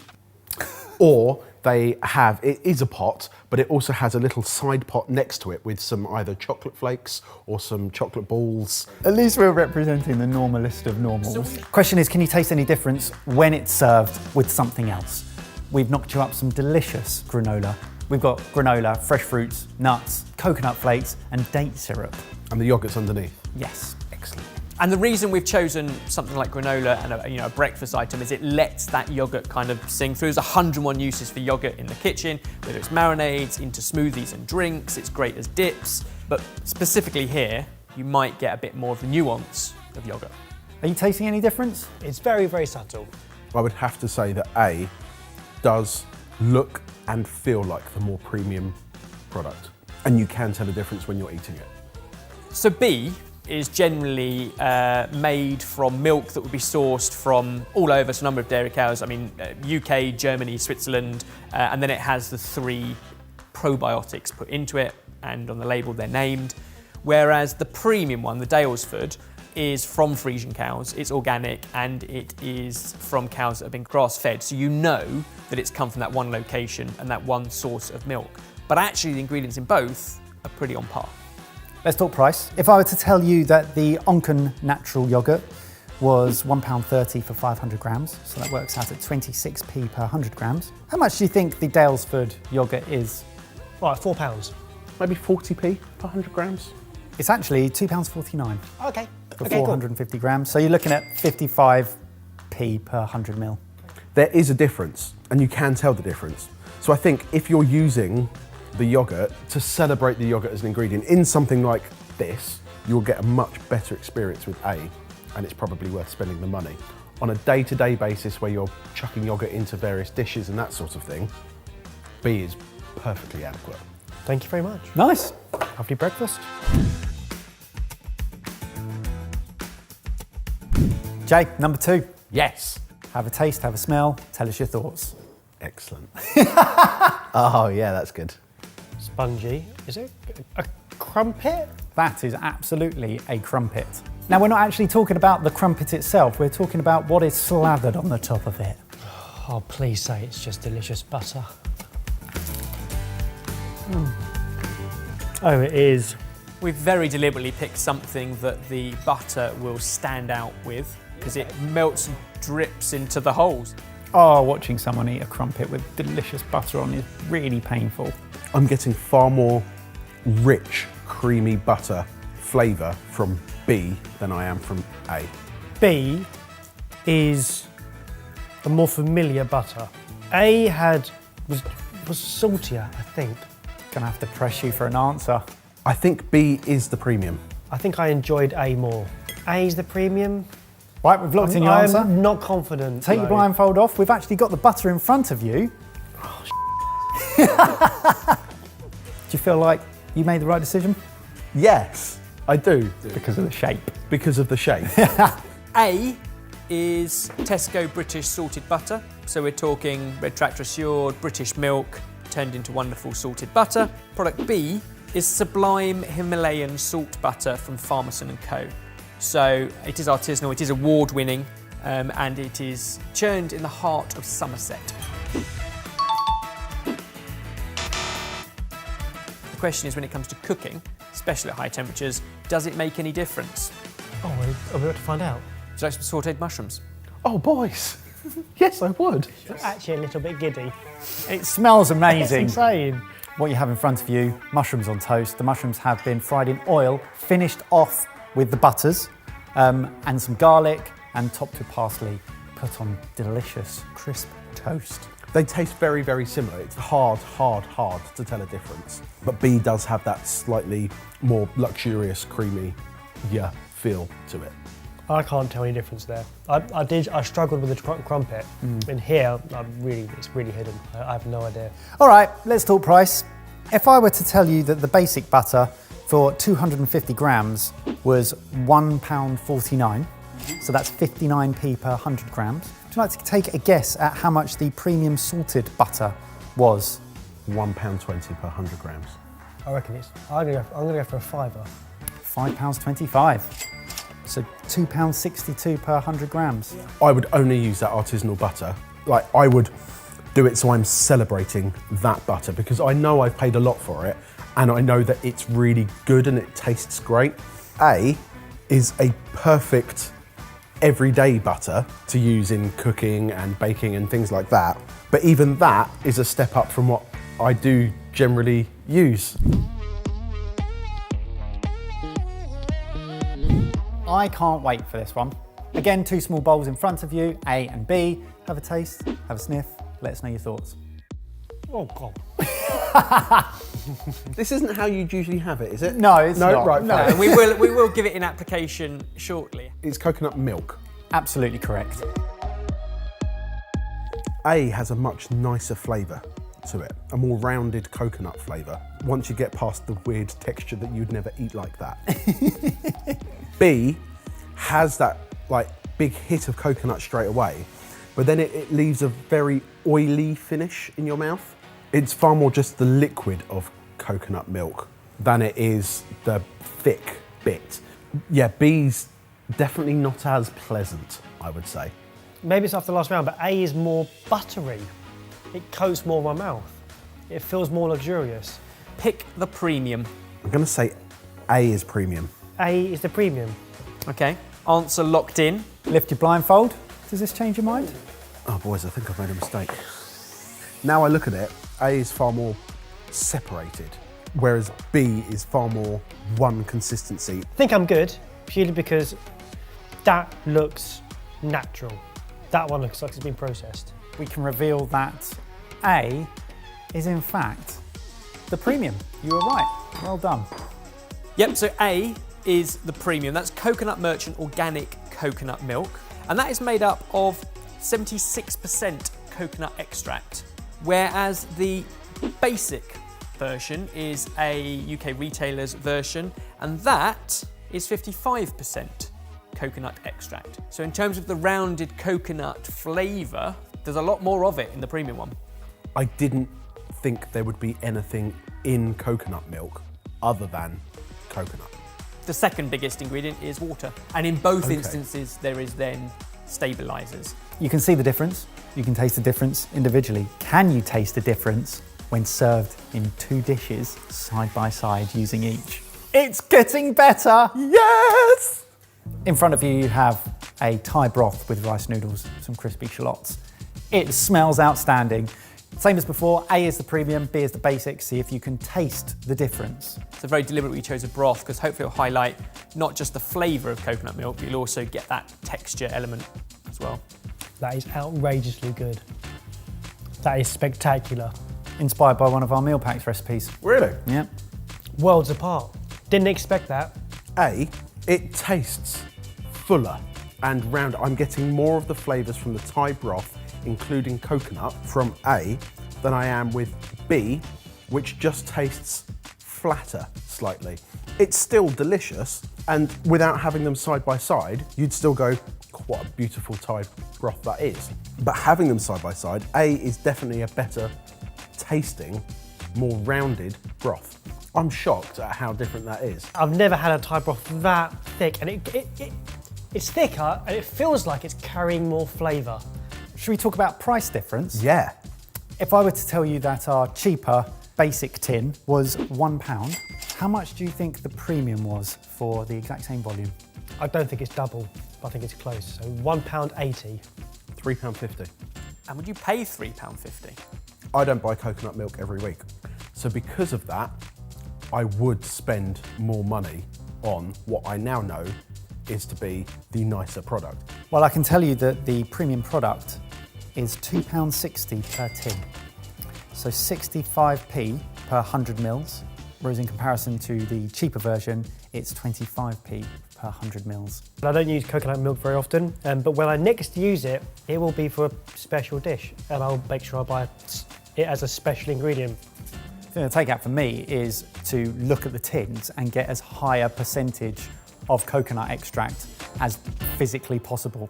or it is a pot, but it also has a little side pot next to it with some either chocolate flakes or some chocolate balls.
At least we're representing the normalist of normals. Question is, can you taste any difference when it's served with something else? We've knocked you up some delicious granola. We've got granola, fresh fruits, nuts, coconut flakes, and date syrup.
And the yogurt's underneath.
Yes.
Excellent.
And the reason we've chosen something like granola and a breakfast item is it lets that yogurt kind of sing through. There's 101 uses for yogurt in the kitchen, whether it's marinades, into smoothies and drinks, it's great as dips. But specifically here, you might get a bit more of the nuance of yogurt.
Are you tasting any difference?
It's very, very subtle.
I would have to say that A does look and feel like the more premium product. And you can tell a difference when you're eating it.
So B is generally made from milk that would be sourced from all over, so a number of dairy cows. I mean, UK, Germany, Switzerland, and then it has the 3 probiotics put into it, and on the label they're named. Whereas the premium one, the Dalesford, is from Frisian cows, it's organic, and it is from cows that have been grass-fed, so you know that it's come from that one location and that one source of milk. But actually the ingredients in both are pretty on par.
Let's talk price. If I were to tell you that the Onken natural yogurt was £1.30 for 500 grams, so that works out at 26p per 100 grams, how much do you think the Dalesford yogurt is?
Right, £4.
Maybe 40p per 100 grams.
It's actually £2.49
Okay.
for
Okay, cool.
450 grams, so you're looking at 55p per 100 mil.
There is a difference, and you can tell the difference. So I think if you're using the yogurt to celebrate the yogurt as an ingredient in something like this, you'll get a much better experience with A, and it's probably worth spending the money. On a day-to-day basis where you're chucking yogurt into various dishes and that sort of thing, B is perfectly adequate.
Thank you very much.
Nice.
Lovely breakfast.
Jay, number 2.
Yes.
Have a taste, have a smell, tell us your thoughts.
Excellent. Oh yeah, that's good.
Spongy. Is it a crumpet?
That is absolutely a crumpet. Now, we're not actually talking about the crumpet itself, we're talking about what is slathered on the top of it.
Oh, please say it's just delicious butter. Oh, it is.
We've very deliberately picked something that the butter will stand out with because it melts and drips into the holes.
Oh, watching someone eat a crumpet with delicious butter on is really painful.
I'm getting far more rich, creamy butter flavour from B than I am from A.
B is a more familiar butter. A was saltier, I think.
Gonna have to press you for an answer.
I think B is the premium.
I think I enjoyed A more. A is the premium.
Right, we've locked in your answer.
I'm not confident.
Take your blindfold off. We've actually got the butter in front of you. Do you feel like you made the right decision?
Yes, I do.
Because of the shape.
Because of the shape.
A is Tesco British salted butter. So we're talking Red Tractor assured, British milk, turned into wonderful salted butter. Product B is Sublime Himalayan salt butter from Parmesan & Co. So it is artisanal, it is award-winning, and it is churned in the heart of Somerset. The question is, when it comes to cooking, especially at high temperatures, does it make any difference?
Oh, are we about to find out?
Would you like some sautéed mushrooms?
Oh, boys. Yes, I would.
It's actually a little bit giddy.
It smells
It's
amazing.
insane.
What you have in front of you, mushrooms on toast. The mushrooms have been fried in oil, finished off with the butters, and some garlic, and topped with parsley put on delicious, crisp toast.
They taste very, very similar. It's hard to tell a difference. But B does have that slightly more luxurious, creamy, feel to it.
I can't tell any difference there. I struggled with the crumpet. In here, it's really hidden. I have no idea.
All right, let's talk price. If I were to tell you that the basic butter for 250 grams was £1.49, so that's 59p per 100 grams. Would you like to take a guess at how much the premium salted butter was?
£1.20 per 100 grams.
I reckon I'm gonna go for a fiver.
£5.25. So £2.62 per 100 grams.
I would only use that artisanal butter. Like, I would do it so I'm celebrating that butter because I know I've paid a lot for it and I know that it's really good and it tastes great. A is a perfect everyday butter to use in cooking and baking and things like that. But even that is a step up from what I do generally use.
I can't wait for this one. Again, 2 small bowls in front of you, A and B. Have a taste, have a sniff, let us know your thoughts.
Oh God.
This isn't how you'd usually have it, is it?
No, it's not.
Right,
no.
fine.
We will give it an application shortly.
It's coconut milk.
Absolutely correct.
A has a much nicer flavour to it, a more rounded coconut flavour, once you get past the weird texture that you'd never eat like that. B has that like big hit of coconut straight away, but then it leaves a very oily finish in your mouth. It's far more just the liquid of coconut milk than it is the thick bit. Yeah, B's definitely not as pleasant, I would say.
Maybe it's after the last round, but A is more buttery. It coats more of my mouth. It feels more luxurious.
Pick the premium.
I'm going to say A is premium.
A is the premium.
Okay, answer locked in.
Lift your blindfold. Does this change your mind?
Oh boys, I think I've made a mistake. Now I look at it, A is far more separated, whereas B is far more one consistency.
I think I'm good, purely because that looks natural. That one looks like it's been processed.
We can reveal that A is in fact the premium. You were right. Well done.
Yep, so A is the premium. That's Coconut Merchant Organic Coconut Milk. And that is made up of 76% coconut extract. Whereas the basic version is a UK retailer's version, and that is 55% coconut extract. So in terms of the rounded coconut flavour, there's a lot more of it in the premium one.
I didn't think there would be anything in coconut milk other than coconut.
The second biggest ingredient is water. And in both instances, there is then stabilisers.
You can see the difference. You can taste the difference individually. Can you taste the difference when served in 2 dishes side by side using each? It's getting better. Yes! In front of you, you have a Thai broth with rice noodles, some crispy shallots. It smells outstanding. Same as before, A is the premium, B is the basic. See if you can taste the difference.
So very deliberately chose a broth because hopefully it'll highlight not just the flavour of coconut milk, but you'll also get that texture element as well.
That is outrageously good. That is spectacular.
Inspired by one of our meal packs recipes.
Really?
Yeah.
Worlds apart. Didn't expect that.
A, it tastes fuller and rounder. I'm getting more of the flavours from the Thai broth, including coconut, from A than I am with B, which just tastes flatter slightly. It's still delicious, and without having them side by side, you'd still go, what a beautiful Thai broth that is. But having them side by side, A is definitely a better tasting, more rounded broth. I'm shocked at how different that is.
I've never had a Thai broth that thick, and it's thicker, and it feels like it's carrying more flavour.
Should we talk about price difference?
Yeah.
If I were to tell you that our cheaper basic tin was £1, how much do you think the premium was for the exact same volume?
I don't think it's double, but I think it's close. So £1.80.
£3.50.
And would you pay £3.50?
I don't buy coconut milk every week. So because of that, I would spend more money on what I now know is to be the nicer product.
Well, I can tell you that the premium product is £2.60 per tin. So 65p per 100 mils, whereas in comparison to the cheaper version, it's 25p per 100 mils.
I don't use coconut milk very often, but when I next use it, it will be for a special dish, and I'll make sure I buy it as a special ingredient.
The thing to take out for me is to look at the tins and get as high a percentage of coconut extract as physically possible.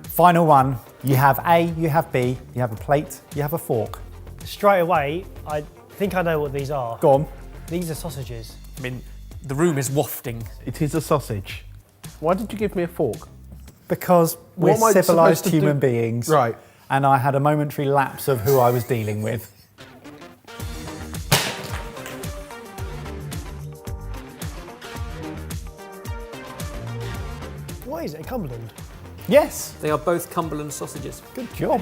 Final one, you have A, you have B, you have a plate, you have a fork.
Straight away, I think I know what these are.
Go on.
These are sausages.
I mean, the room is wafting.
It is a sausage. Why did you give me a fork?
Because we're
What am I supposed
civilised
to
human
do?
beings.
Right.
And I had a momentary lapse of who I was dealing with.
What is it, a Cumberland?
Yes,
They are both Cumberland sausages.
good job.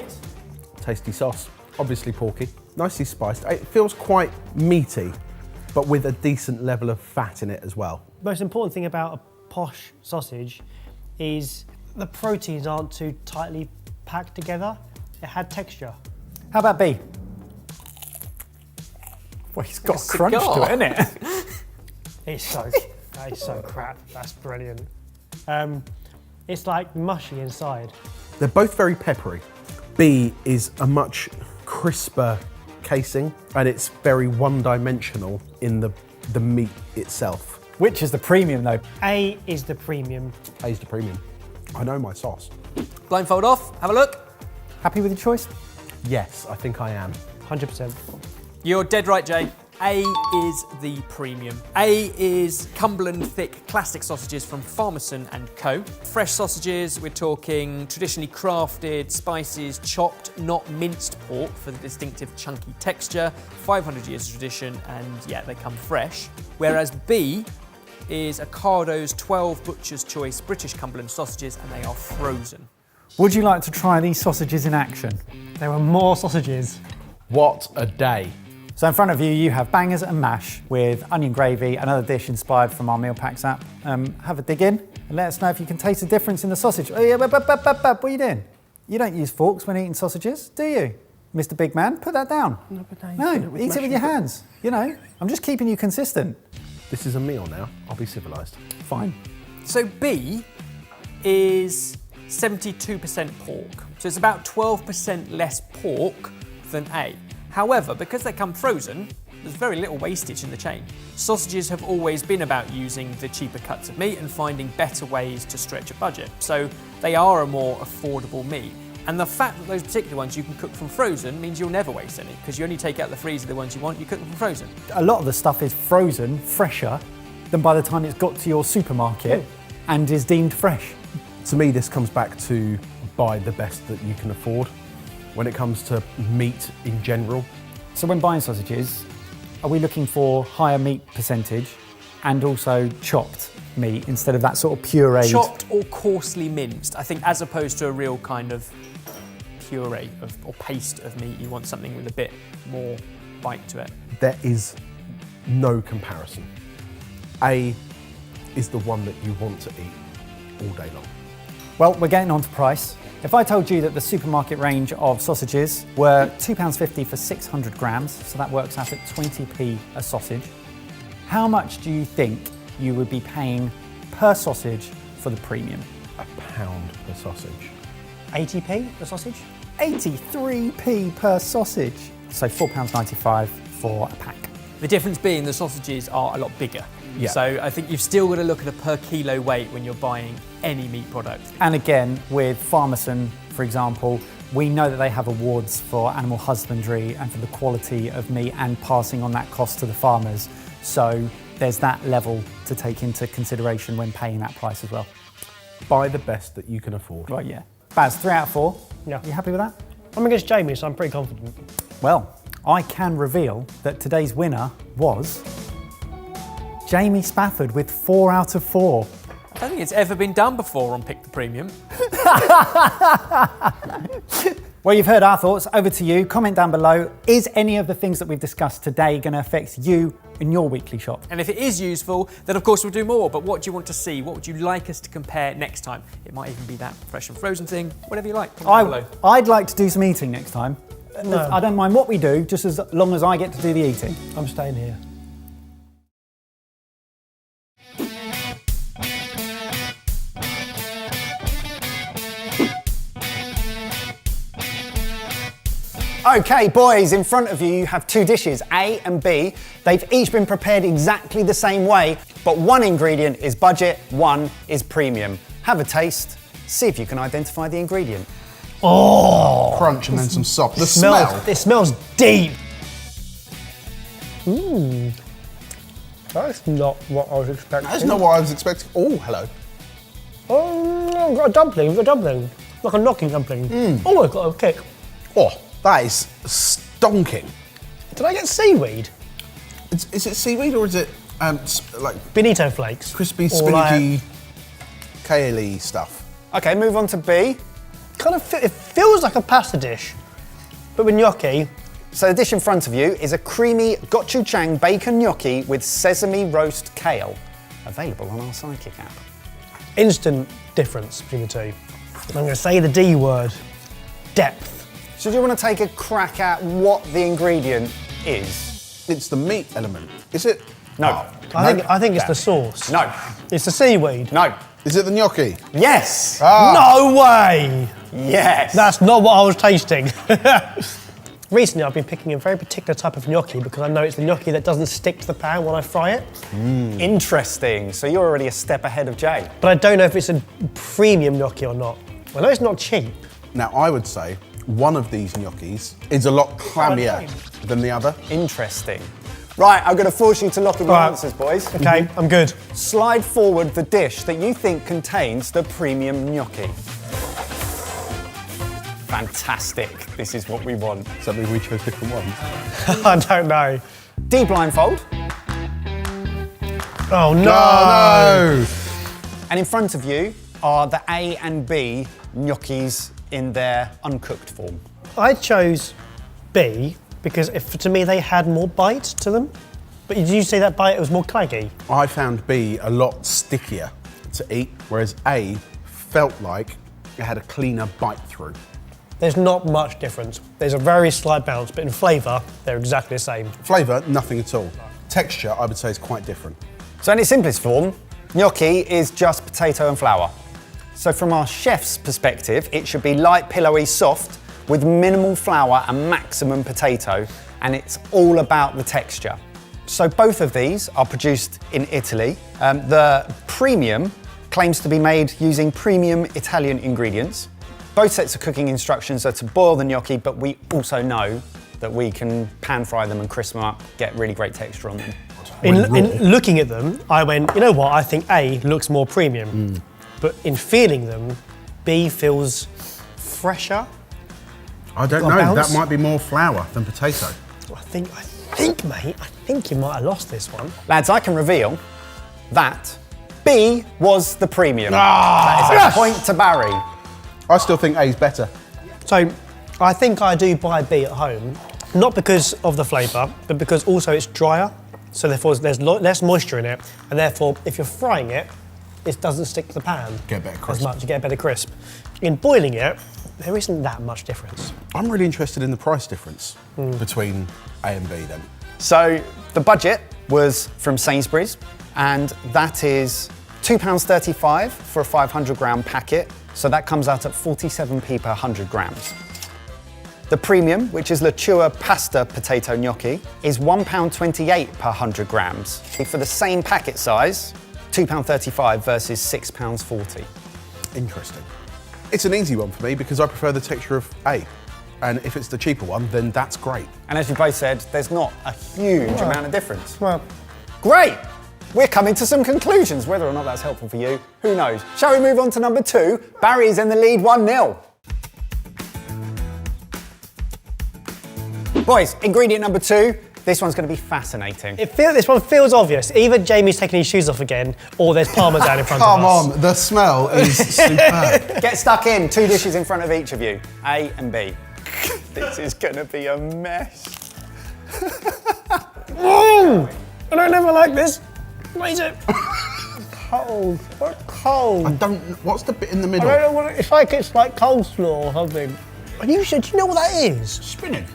Tasty sauce, obviously porky, nicely spiced. It feels quite meaty, but with a decent level of fat in it as well.
Most important thing about a posh sausage is the proteins aren't too tightly packed together. It had texture.
How about B? Well, he's got a crunch to
cigar.
it, isn't it?
That is so crap. That's brilliant. It's like mushy inside.
They're both very peppery. B is a much crisper casing, and it's very one-dimensional in the meat itself.
Which is the premium, though?
A is the premium.
A's the premium. I know my sauce.
Blindfold off, have a look.
Happy with your choice?
Yes, I think I am.
100%.
You're dead right, Jay. A is the premium. A is Cumberland thick classic sausages from Parmesan and Co. Fresh sausages, we're talking traditionally crafted, spices, chopped, not minced pork for the distinctive chunky texture, 500 years of tradition, and yeah, they come fresh. Whereas B is Ocado's 12 Butcher's Choice British Cumberland sausages, and they are frozen.
Would you like to try these sausages in action?
There are more sausages.
What a day.
So in front of you, you have bangers and mash with onion gravy, another dish inspired from our meal packs app. Have a dig in and let us know if you can taste the difference in the sausage. Oh yeah, what are you doing? You don't use forks when eating sausages, do you? Mr. Big Man, put that down. No, eat it with your hands. You know, I'm just keeping you consistent.
This is a meal now. I'll be civilised.
Fine.
So B is 72% pork. So it's about 12% less pork than A. However, because they come frozen, there's very little wastage in the chain. Sausages have always been about using the cheaper cuts of meat and finding better ways to stretch a budget. So they are a more affordable meat. And the fact that those particular ones you can cook from frozen means you'll never waste any, because you only take out the freezer the ones you want, you cook them from frozen.
A lot of the stuff is frozen, fresher, than by the time it's got to your supermarket and is deemed fresh.
To me, this comes back to buy the best that you can afford when it comes to meat in general.
So when buying sausages, are we looking for higher meat percentage and also chopped meat instead of that sort of pureed?
Chopped or coarsely minced, I think, as opposed to a real kind of puree or paste of meat. You want something with a bit more bite to it.
There is no comparison. A is the one that you want to eat all day long.
Well, we're getting on to price. If I told you that the supermarket range of sausages were £2.50 for 600 grams, so that works out at 20p a sausage, how much do you think you would be paying per sausage for the premium?
£1 per sausage.
80p a sausage?
83p per sausage. So £4.95 for a pack.
The difference being the sausages are a lot bigger.
Yeah.
So I think you've still got to look at a per kilo weight when you're buying any meat product.
And again, with Parmesan, for example, we know that they have awards for animal husbandry and for the quality of meat and passing on that cost to the farmers. So there's that level to take into consideration when paying that price as well.
Buy the best that you can afford.
Right, yeah. Baz, 3 out of 4.
Yeah.
You happy with that?
I'm against Jamie, so I'm pretty confident.
Well, I can reveal that today's winner was Jamie Spafford with 4 out of 4.
I don't think it's ever been done before on Pick the Premium.
Well, you've heard our thoughts. Over to you. Comment down below. Is any of the things that we've discussed today going to affect you in your weekly shop?
And if it is useful, then of course we'll do more. But what do you want to see? What would you like us to compare next time? It might even be that fresh and frozen thing, whatever you like. Comment down below.
I'd like to do some eating next time.
No.
I don't mind what we do, just as long as I get to do the eating.
I'm staying here.
Okay, boys, in front of you, you have two dishes, A and B. They've each been prepared exactly the same way, but one ingredient is budget, one is premium. Have a taste, see if you can identify the ingredient.
Oh,
Crunch and then some salt. The smell.
It smells deep. That's not what I was expecting.
That's not what I was expecting. Oh, hello.
Oh, I've got a dumpling. I've got a dumpling. Like a gnocchi dumpling. Oh, I've got a kick.
Oh, that is stonking.
Did I get seaweed?
Is it seaweed or is it like
Bonito flakes.
crispy,
Or like-
spinachy, kale-y stuff?
Okay, move on to B.
Kind of, it feels like a pasta dish, but with gnocchi.
So the dish in front of you is a creamy gochujang bacon gnocchi with sesame roast kale, available on our Sidekick app.
Instant difference between the two. I'm going to say the D word, depth.
So do you want to take a crack at what the ingredient is?
It's the meat element. Is it?
No.
I think it's the sauce.
No.
It's the seaweed.
No.
Is it the gnocchi?
Yes.
No way!
Yes.
That's not what I was tasting. Recently, I've been picking a very particular type of gnocchi because I know it's the gnocchi that doesn't stick to the pan when I fry it.
Interesting. So you're already a step ahead of Jay.
But I don't know if it's a premium gnocchi or not. I know it's not cheap.
Now, I would say one of these gnocchis is a lot clammier than the other.
Interesting. Right, I'm going to force you to lock in your
Right.
answers, boys.
Okay, I'm good.
Slide forward the dish that you think contains the premium gnocchi. Fantastic. This is what we want.
Does that mean we chose different ones?
I don't know.
D blindfold.
Oh no!
No!
And in front of you are the A and B gnocchis in their uncooked form.
I chose B because to me they had more bite to them. But did you say that bite was more claggy?
I found B a lot stickier to eat, whereas A felt like it had a cleaner bite through.
There's not much difference. There's a very slight bounce, but in flavour, they're exactly the same.
Flavour, nothing at all. Texture, I would say, is quite different.
So in its simplest form, gnocchi is just potato and flour. So from our chef's perspective, it should be light, pillowy, soft, with minimal flour and maximum potato, and it's all about the texture. So both of these are produced in Italy. The premium claims to be made using premium Italian ingredients. Both sets of cooking instructions are to boil the gnocchi, but we also know that we can pan fry them and crisp them up, get really great texture on them.
In looking at them, I went, you know what, I think A looks more premium. But in feeling them, B feels fresher.
I don't
Got a
know,
bounce?
that might be more flour than potato.
I think, mate, I think you might have lost this one.
Lads, I can reveal that B was the premium. That is a point to Barry.
I still think A's better.
So I think I do buy B at home, not because of the flavour, but because also it's drier. So therefore there's less moisture in it. And therefore, if you're frying it, it doesn't stick to the pan
Get a better crisp.
as much, you get a better crisp. In boiling it, there isn't that much difference.
I'm really interested in the price difference between A and B then.
So the budget was from Sainsbury's, and that is £2.35 for a 500 gram packet. So that comes out at 47p per 100 grams. The premium, which is La Chua pasta potato gnocchi, is £1.28 per 100 grams. For the same packet size, £2.35 versus £6.40.
Interesting. It's an easy one for me because I prefer the texture of A. And if it's the cheaper one, then that's great.
And as you both said, there's not a huge amount of difference.
Well,
Great! We're coming to some conclusions. Whether or not that's helpful for you, who knows? Shall we move on to number 2? Barry's in the lead 1-0. Boys, ingredient number 2. This one's going to be fascinating.
this one feels obvious. Either Jamie's taking his shoes off again, or there's parmesan in front of us.
Come on, the smell is superb.
Get stuck in. 2 dishes in front of each of you, A and B. This is gonna be a mess.
I don't ever like this. What is it? Cold. What cold?
I don't. What's the bit in the
I
middle?
don't know what it's like coleslaw or something. Are you sure? Do you know what that is?
Spinach.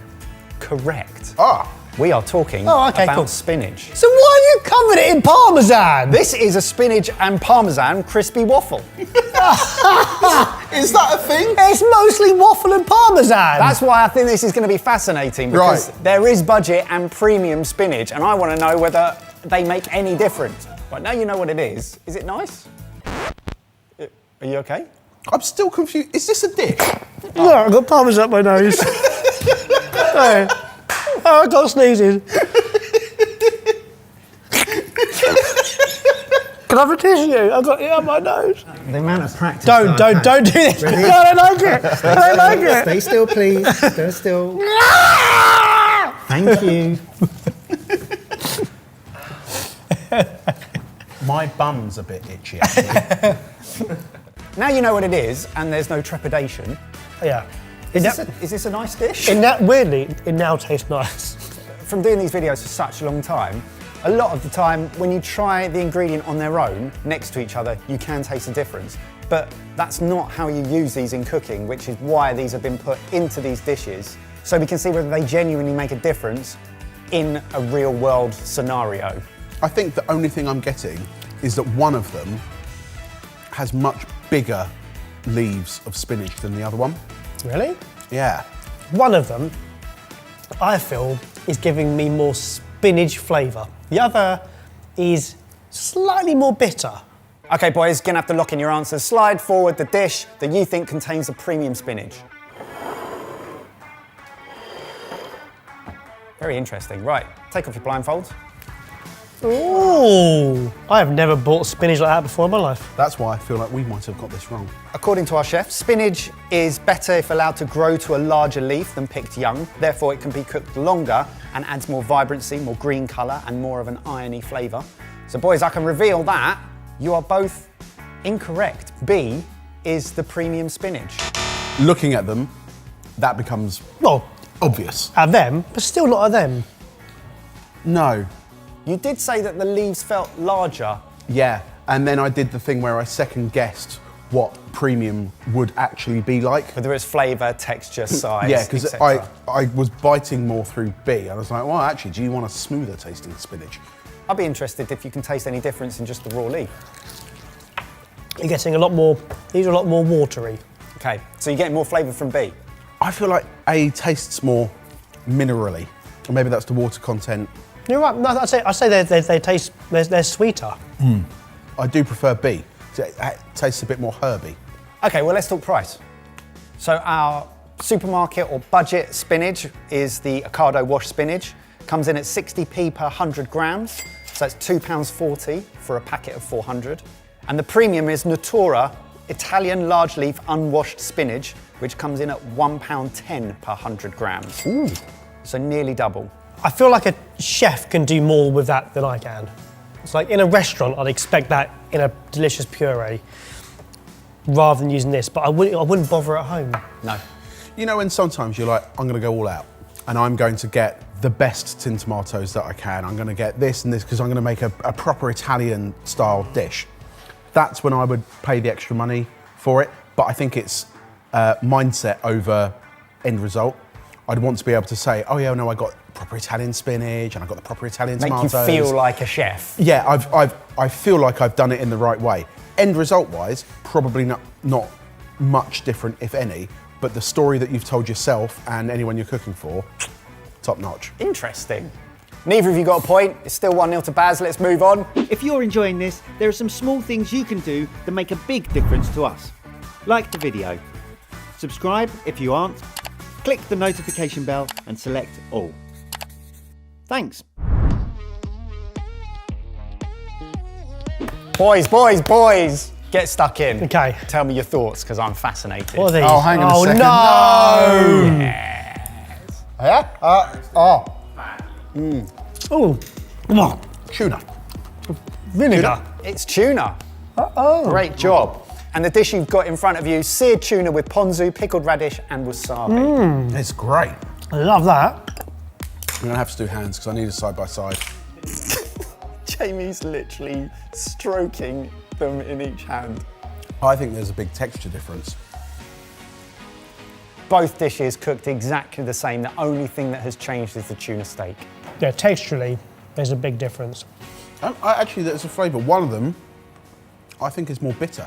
Correct.
Ah.
We are talking
Okay,
about
cool.
spinach.
So why have you covered it in parmesan?
This is a spinach and parmesan crispy waffle.
Is that a thing?
It's mostly waffle and parmesan.
That's why I think this is going to be fascinating, because
Right.
there is budget and premium spinach, and I want to know whether they make any difference. Right, now you know what it is. Is it nice? Are you okay?
I'm still confused. Is this a dish?
Look, I've got parmesan up my nose. Hey. Oh, I got sneezes. Can I have a tissue? I've got it up my nose.
The amount of practice.
Don't do this.
Ready?
No, I don't like it. I don't like it.
Stay still, please. Stay still. Thank you.
My bum's a bit itchy, actually.
Now you know what it is, and there's no trepidation.
Yeah.
Is this a nice dish?
Weirdly, it now tastes nice.
From doing these videos for such a long time, a lot of the time when you try the ingredient on their own, next to each other, you can taste a difference. But that's not how you use these in cooking, which is why these have been put into these dishes, so we can see whether they genuinely make a difference in a real world scenario.
I think the only thing I'm getting is that one of them has much bigger leaves of spinach than the other one.
Really?
Yeah.
One of them, I feel, is giving me more spinach flavour. The other is slightly more bitter.
Okay, boys, gonna have to lock in your answers. Slide forward the dish that you think contains the premium spinach. Very interesting. Right, take off your blindfolds.
Ooh, I have never bought spinach like that before in my life.
That's why I feel like we might have got this wrong.
According to our chef, spinach is better if allowed to grow to a larger leaf than picked young. Therefore, it can be cooked longer and adds more vibrancy, more green colour, and more of an irony flavour. So, boys, I can reveal that you are both incorrect. B is the premium spinach.
Looking at them, that becomes
Well,
obvious.
at them, but still not at them.
No.
You did say that the leaves felt larger.
Yeah. And then I did the thing where I second guessed what premium would actually be like.
Whether it's flavour, texture, size,
Yeah, because
etc.
I was biting more through B. I was like, well, actually, do you want a smoother tasting spinach?
I'd be interested if you can taste any difference in just the raw leaf.
You're getting a lot more, these are a lot more watery.
Okay, so you're getting more flavour from B.
I feel like A tastes more minerally, or maybe that's the water content.
You're right, no, I say they taste, they're sweeter.
I do prefer B. It tastes a bit more herby.
Okay, well, let's talk price. So our supermarket or budget spinach is the Ocado wash spinach. Comes in at 60p per 100 grams. So that's £2.40 for a packet of 400. And the premium is Natura Italian large leaf unwashed spinach, which comes in at £1.10 per 100 grams.
Ooh.
So nearly double.
I feel like a chef can do more with that than I can. It's like in a restaurant, I'd expect that in a delicious puree rather than using this, but I wouldn't bother at home.
No.
You know, when sometimes you're like, I'm going to go all out and I'm going to get the best tin tomatoes that I can. I'm going to get this and this because I'm going to make a proper Italian style dish. That's when I would pay the extra money for it. But I think it's mindset over end result. I'd want to be able to say, oh yeah, no, I got proper Italian spinach and I got the proper Italian tomatoes.
Make you feel like a chef.
Yeah, I feel like I've done it in the right way. End result wise, probably not much different, if any, but the story that you've told yourself and anyone you're cooking for, top notch.
Interesting. Neither of you got a point. It's still 1-0 to Baz. Let's move on.
If you're enjoying this, there are some small things you can do that make a big difference to us. Like the video. Subscribe if you aren't. Click the notification bell and select all. Thanks.
Boys, get stuck in.
Okay.
Tell me your thoughts, because I'm fascinated.
What are these?
Oh, hang on a second.
No!
Yeah?
Oh, come on.
Tuna.
Vinegar.
It's tuna.
Oh.
Great job. And the dish you've got in front of you, seared tuna with ponzu, pickled radish and wasabi.
It's great.
I love that.
I'm gonna have to do hands because I need a side by side.
Jamie's literally stroking them in each hand.
I think there's a big texture difference.
Both dishes cooked exactly the same. The only thing that has changed is the tuna steak.
Yeah, texturally, there's a big difference.
Actually, there's a flavour. One of them, I think, is more bitter.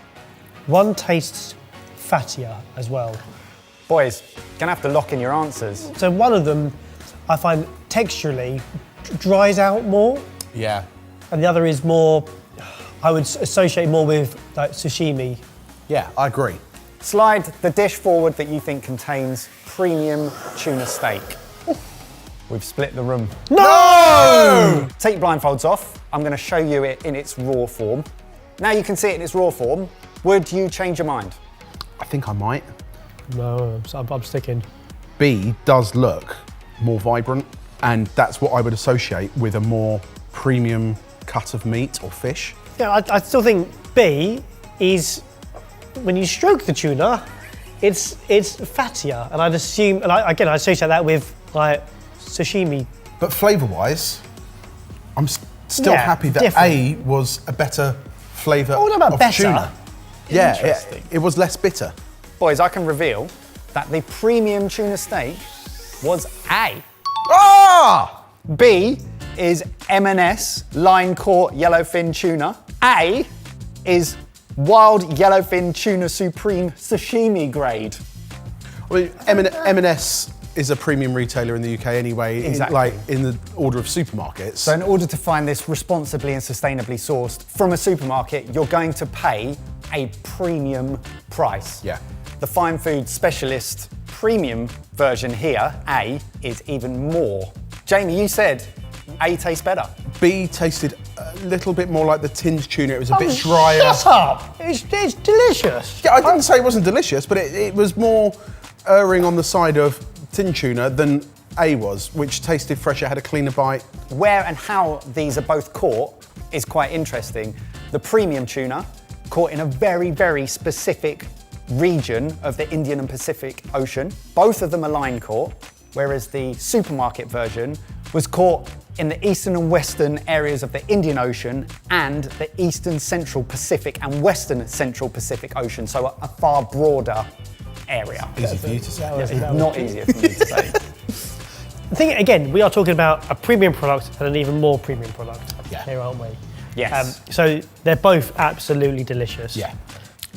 One tastes fattier as well.
Boys, gonna have to lock in your answers.
So one of them, I find texturally dries out more,
Yeah.
and the other is more, I would associate more with like sashimi.
Yeah, I agree.
Slide the dish forward that you think contains premium tuna steak. We've split the room.
No!
Take your blindfolds off. I'm gonna show you it in its raw form. Now you can see it in its raw form. Would you change your mind?
I think I might.
No, I'm sticking.
B does look more vibrant, and that's what I would associate with a more premium cut of meat or fish.
Yeah, I still think B is, when you stroke the tuna, it's fattier, and I'd assume, and I associate that with like sashimi.
But flavour-wise, I'm still
Yeah,
happy that
different.
A was a better flavour
Oh, what about
of
better?
tuna. Yeah,
Interesting.
it was less bitter.
Boys, I can reveal that the premium tuna steak was A.
Ah!
B is M&S line caught yellowfin tuna. A is wild yellowfin tuna supreme sashimi grade.
I mean, M&S is a premium retailer in the UK anyway,
Exactly.
in the order of supermarkets.
So in order to find this responsibly and sustainably sourced from a supermarket, you're going to pay a premium price.
Yeah.
The Fine Food Specialist premium version here, A, is even more. Jamie, you said A tastes better.
B tasted a little bit more like the tinned tuna. It was a bit drier.
Shut up! It's delicious.
Yeah, I didn't say it wasn't delicious, but it was more erring on the side of tin tuna than A was, which tasted fresher, had a cleaner bite.
Where and how these are both caught is quite interesting. The premium tuna, caught in a very, very specific region of the Indian and Pacific Ocean. Both of them are line caught, whereas the supermarket version was caught in the eastern and western areas of the Indian Ocean and the eastern central Pacific and western central Pacific Ocean, so a far broader area.
Easy for you to say.
It's not easier for me to say.
I think, again, we are talking about a premium product and an even more premium product
Yeah.
here, aren't we?
Yes.
So they're both absolutely delicious.
Yeah.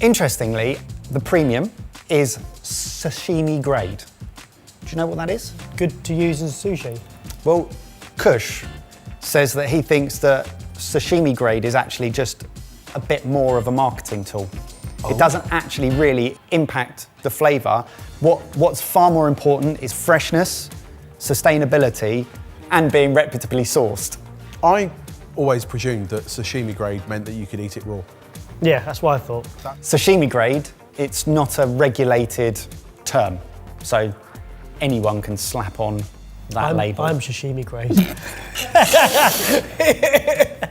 Interestingly, the premium is sashimi grade. Do you know what that is?
Good to use in sushi.
Well, Kush says that he thinks that sashimi grade is actually just a bit more of a marketing tool. It doesn't actually really impact the flavour. What's far more important is freshness, sustainability, and being reputably sourced.
I always presumed that sashimi grade meant that you could eat it raw.
Yeah, that's what I thought.
Sashimi grade, it's not a regulated term, so anyone can slap on that label.
I'm sashimi grade.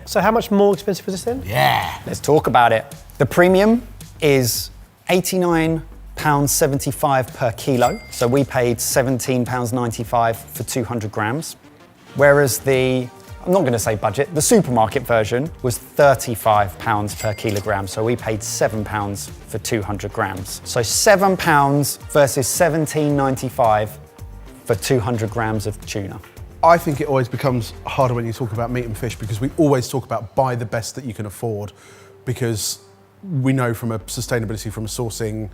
So how much more expensive is this then?
Yeah.
Let's talk about it. The premium is £89.75 per kilo. So we paid £17.95 for 200 grams. Whereas I'm not going to say budget, the supermarket version was £35 per kilogram. So we paid £7 for 200 grams. So £7 versus £17.95 for 200 grams of tuna.
I think it always becomes harder when you talk about meat and fish because we always talk about buy the best that you can afford because we know from a sustainability, from a sourcing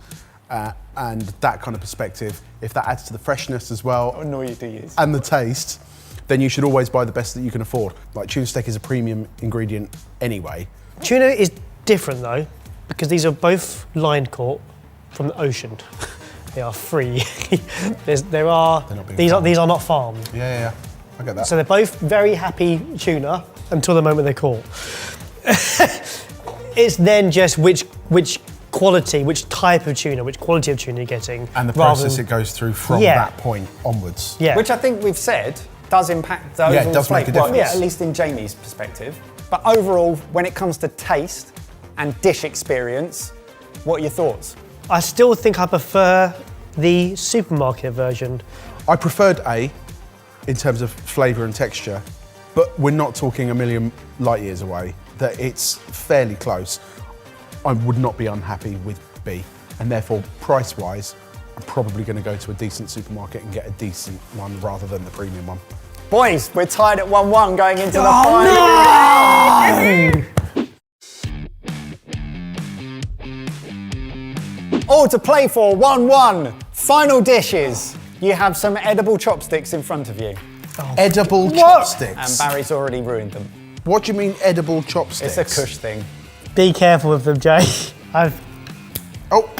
and that kind of perspective, if that adds to the freshness as well and the taste, then you should always buy the best that you can afford. Like tuna steak is a premium ingredient anyway.
Tuna is different though, because these are both line caught from the ocean. They are free. These are not farmed.
Yeah, I get that.
So they're both very happy tuna until the moment they're caught. It's then just which quality, which type of tuna, which quality of tuna you're getting.
And the
rather
process
than-
it goes through from
Yeah.
that point onwards.
Yeah.
Which I think we've said does impact the
Yeah, it
overall
does make a
flavour. Well, yeah,
difference.
at least in Jamie's perspective. But overall, when it comes to taste and dish experience, What are your thoughts?
I still think I prefer the supermarket version.
I preferred A in terms of flavour and texture, but we're not talking a million light years away, that it's fairly close. I would not be unhappy with B, and therefore, price-wise, I'm probably going to go to a decent supermarket and get a decent one rather than the premium one.
Boys, we're tied at 1-1 going into the final. All to play for, 1-1. Final dishes. You have some edible chopsticks in front of you.
Edible chopsticks?
And Barry's already ruined them.
What do you mean edible chopsticks?
It's a Kush thing.
Be careful with them, Jay.
Oh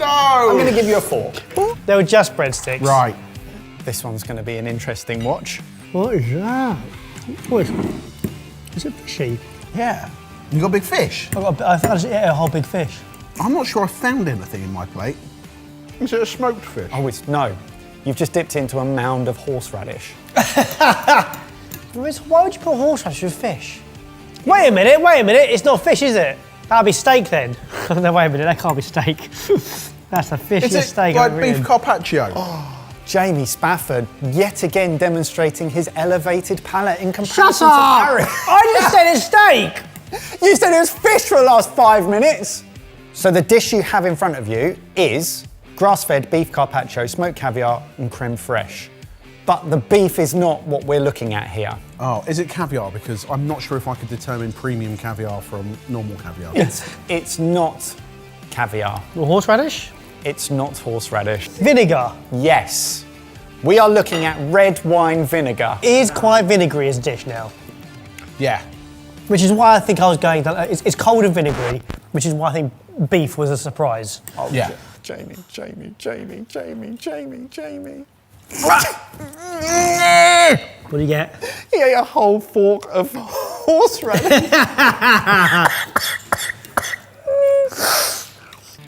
no!
I'm going to give you a fork.
They were just breadsticks.
Right.
This one's going to be an interesting watch.
What is that? What is it fishy?
Yeah. You got big fish?
I think I just ate a whole big fish.
I'm not sure I found anything in my plate. Is it a smoked fish?
Oh, no. You've just dipped into a mound of horseradish.
Why would you put horseradish with fish? Wait a minute, it's not fish, is it? That'll be steak then. No, wait a minute, that can't be steak. That's a fishless steak.
Like beef carpaccio?
Jamie Spafford, yet again demonstrating his elevated palate in comparison to Barry.
I just said it's steak!
You said it was fish for the last 5 minutes. So the dish you have in front of you is grass-fed beef carpaccio, smoked caviar and creme fraiche. But the beef is not what we're looking at here.
Oh, is it caviar? Because I'm not sure if I could determine premium caviar from normal caviar.
It's not caviar.
Well, horseradish?
It's not horseradish.
Vinegar.
Yes. We are looking at red wine vinegar.
It is quite vinegary as a dish now.
Yeah.
Which is why I think I was going down. It's cold and vinegary, which is why I think beef was a surprise.
Oh,
Yeah.
Jamie.
What do you get?
He ate a whole fork of horseradish.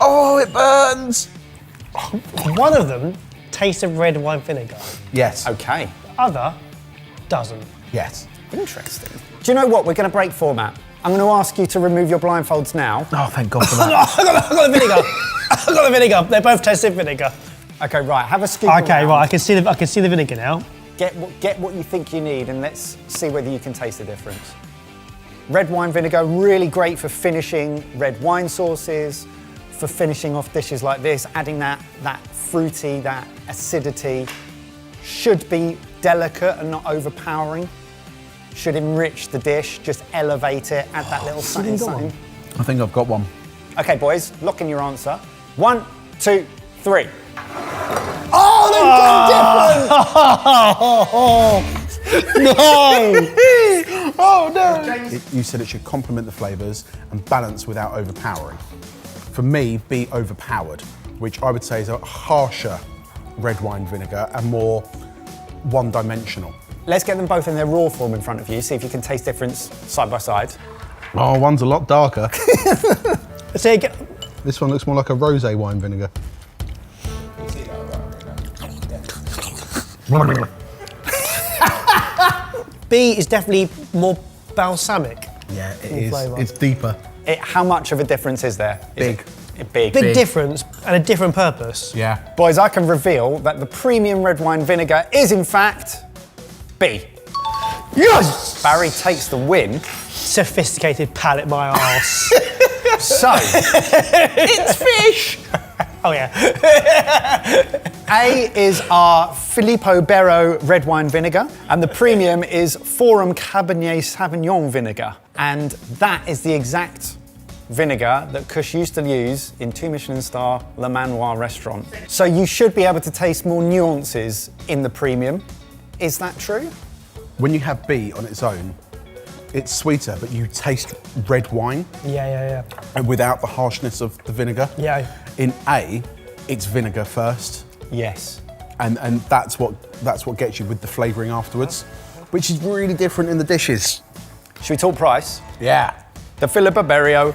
Oh, it burns!
One of them tastes of red wine vinegar.
Yes.
Okay.
Other doesn't.
Yes.
Interesting. Do you know what? We're going to break format. I'm going to ask you to remove your blindfolds now.
Oh, thank God for that.
I got the vinegar. I got the vinegar. They both taste of vinegar.
Okay, right. Have a scoop.
Okay,
around.
right. I can see the vinegar now.
Get what you think you need, and let's see whether you can taste the difference. Red wine vinegar, really great for finishing red wine sauces, for finishing off dishes like this, adding that fruity, that acidity. Should be delicate and not overpowering. Should enrich the dish, just elevate it, add that little something.
I think I've got one.
Okay, boys, lock in your answer. 1, 2, 3. Oh, they're different!
No!
Oh no! You said it should complement the flavours and balance without overpowering. For me, be overpowered, which I would say is a harsher red wine vinegar and more one-dimensional.
Let's get them both in their raw form in front of you, see if you can taste difference side by side.
Oh, one's a lot darker.
So
This one looks more like a rosé wine vinegar.
B is definitely more balsamic.
Yeah, it
in
is.
flavour.
It's deeper.
How much of a difference is there?
Big.
Big.
Big difference and a different purpose.
Yeah.
Boys, I can reveal that the premium red wine vinegar is in fact B.
Yes!
Barry takes the win.
Sophisticated palate, my arse.
So,
It's fish!
Oh yeah.
A is our Filippo Berro red wine vinegar, and the premium is Forum Cabernet Sauvignon vinegar. And that is the exact vinegar that Kush used to use in 2 Michelin star Le Manoir restaurant. So you should be able to taste more nuances in the premium. Is that true?
When you have B on its own, it's sweeter, but you taste red wine
Yeah.
and without the harshness of the vinegar.
Yeah.
In A, it's vinegar first,
Yes.
and that's what gets you with the flavouring afterwards, which is really different in the dishes.
Should we talk price?
Yeah.
The Filippo Berro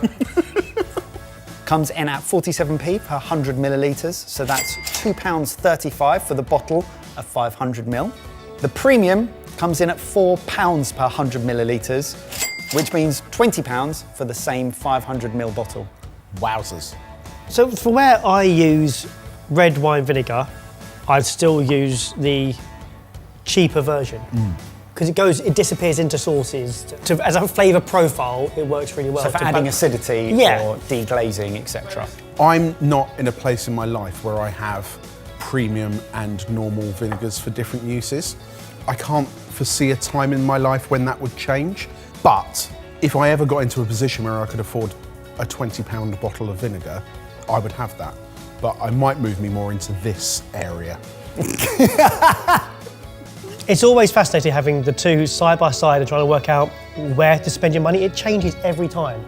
comes in at 47p per 100 millilitres, so that's £2.35 for the bottle of 500 ml. The premium comes in at £4 per 100 millilitres, which means £20 for the same 500ml bottle.
Wowzers.
So for where I use red wine vinegar, I'd still use the cheaper version. Because it disappears into sauces. As a flavour profile, it works really well.
So for adding acidity
Yeah.
or deglazing, etc.
I'm not in a place in my life where I have premium and normal vinegars for different uses. I can't foresee a time in my life when that would change, but if I ever got into a position where I could afford a £20 bottle of vinegar, I would have that. But I might move me more into this area.
It's always fascinating having the two side by side and trying to work out where to spend your money. It changes every time.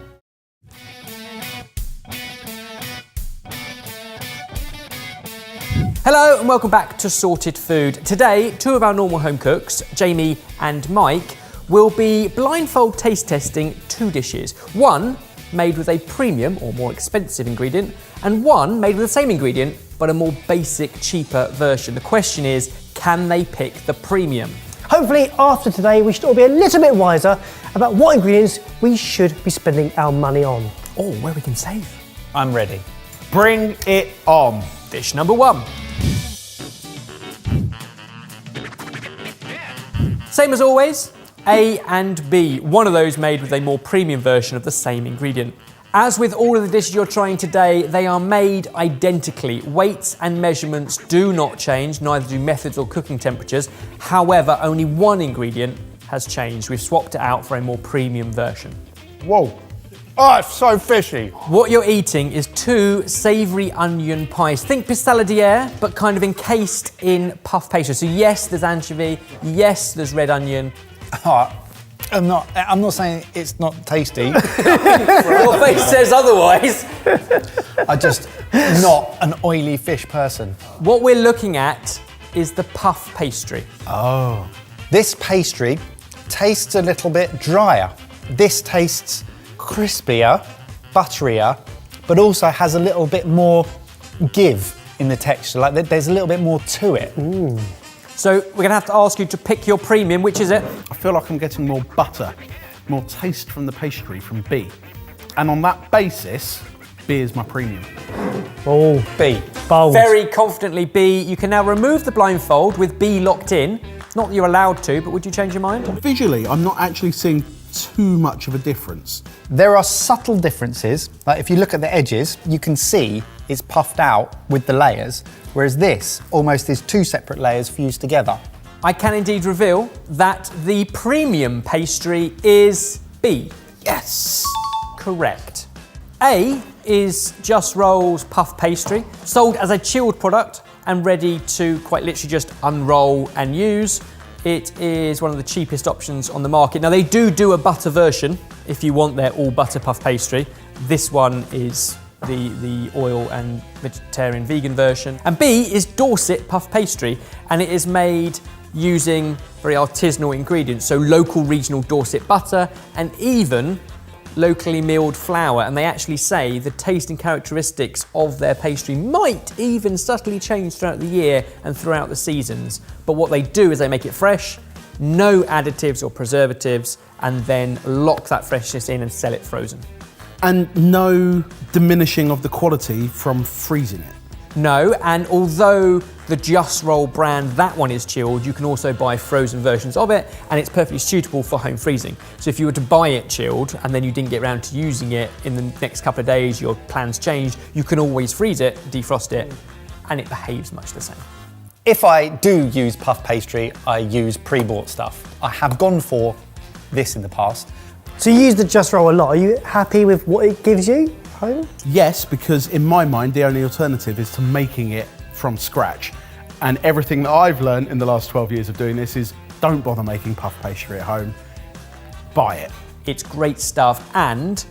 Hello and welcome back to Sorted Food. Today, two of our normal home cooks, Jamie and Mike, will be blindfold taste testing two dishes. One made with a premium or more expensive ingredient, and one made with the same ingredient but a more basic, cheaper version. The question is, can they pick the premium?
Hopefully after today we should all be a little bit wiser about what ingredients we should be spending our money on.
Or where we can save.
I'm ready.
Bring it on.
Dish number one. Same as always, A and B. One of those made with a more premium version of the same ingredient. As with all of the dishes you're trying today, they are made identically. Weights and measurements do not change, neither do methods or cooking temperatures. However, only one ingredient has changed. We've swapped it out for a more premium version.
Whoa. Oh, it's so fishy.
What you're eating is two savoury onion pies. Think pissaladiere, but kind of encased in puff pastry. So yes, there's anchovy, yes, there's red onion.
I'm not saying it's not tasty.
Your face says otherwise.
I'm just not an oily fish person.
What we're looking at is the puff pastry.
This pastry tastes a little bit drier. This tastes crispier, butterier, but also has a little bit more give in the texture. Like there's a little bit more to it.
So we're gonna have to ask you to pick your premium. Which is it?
I feel like I'm getting more butter, more taste from the pastry from B. And on that basis, B is my premium.
Oh,
B.
bold.
Very confidently B. You can now remove the blindfold with B locked in. Not that you're allowed to, but would you change your mind?
Visually, I'm not actually seeing too much of a difference.
There are subtle differences. Like if you look at the edges, you can see it's puffed out with the layers, whereas this almost is two separate layers fused together.
I can indeed reveal that the premium pastry is B.
Yes!
Correct. A is Just Roll's puff pastry, sold as a chilled product and ready to quite literally just unroll and use. It is one of the cheapest options on the market. Now they do a butter version if you want their all butter puff pastry. This one is the oil and vegetarian vegan version. And B is Dorset puff pastry, and it is made using very artisanal ingredients, so local regional Dorset butter and even locally milled flour, and they actually say the taste and characteristics of their pastry might even subtly change throughout the year and throughout the seasons. But what they do is they make it fresh, no additives or preservatives, and then lock that freshness in and sell it frozen.
And no diminishing of the quality from freezing it.
No, and although the Just Roll brand, that one is chilled, you can also buy frozen versions of it, and it's perfectly suitable for home freezing. So if you were to buy it chilled and then you didn't get around to using it in the next couple of days, your plans changed, you can always freeze it, defrost it, and it behaves much the same.
If I do use puff pastry, I use pre-bought stuff. I have gone for this in the past.
So you use the Just Roll a lot. Are you happy with what it gives you home?
Yes, because in my mind, the only alternative is to making it from scratch. And everything that I've learned in the last 12 years of doing this is don't bother making puff pastry at home, buy it.
It's great stuff, and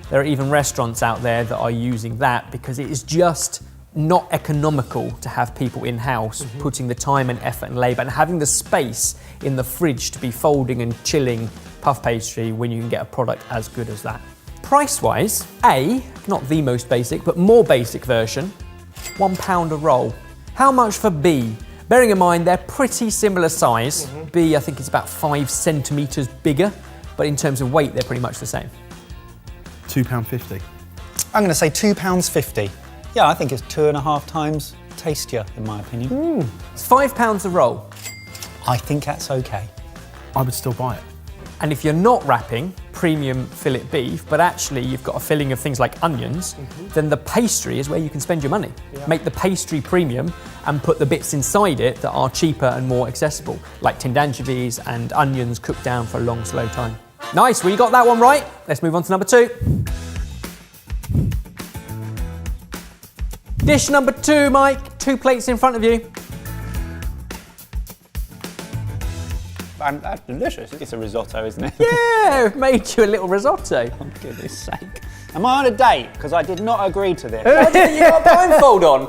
there are even restaurants out there that are using that because it is just not economical to have people in-house putting the time and effort and labour and having the space in the fridge to be folding and chilling puff pastry when you can get a product as good as that. Price-wise, A, not the most basic, but more basic version, £1 a roll. How much for B? Bearing in mind they're pretty similar size. B, I think, is about 5 centimetres bigger but in terms of weight, they're pretty much the same.
£2.50.
I'm going to say £2.50. Yeah, I think it's 2.5 times tastier, in my opinion.
It's £5 a roll.
I think that's okay.
I would still buy it.
And if you're not wrapping premium fillet beef, but actually you've got a filling of things like onions, then the pastry is where you can spend your money. Make the pastry premium and put the bits inside it that are cheaper and more accessible, like tinned anchovies and onions cooked down for a long, slow time. Nice, well you got that one right. Let's move on to number 2. Dish number 2, Mike. 2 plates in front of you.
And that's delicious. It's a risotto, isn't it?
Yeah, I've made you a little risotto.
For goodness sake. Am I on a date? Because I did not agree to this.
Why didn't you got a blindfold on?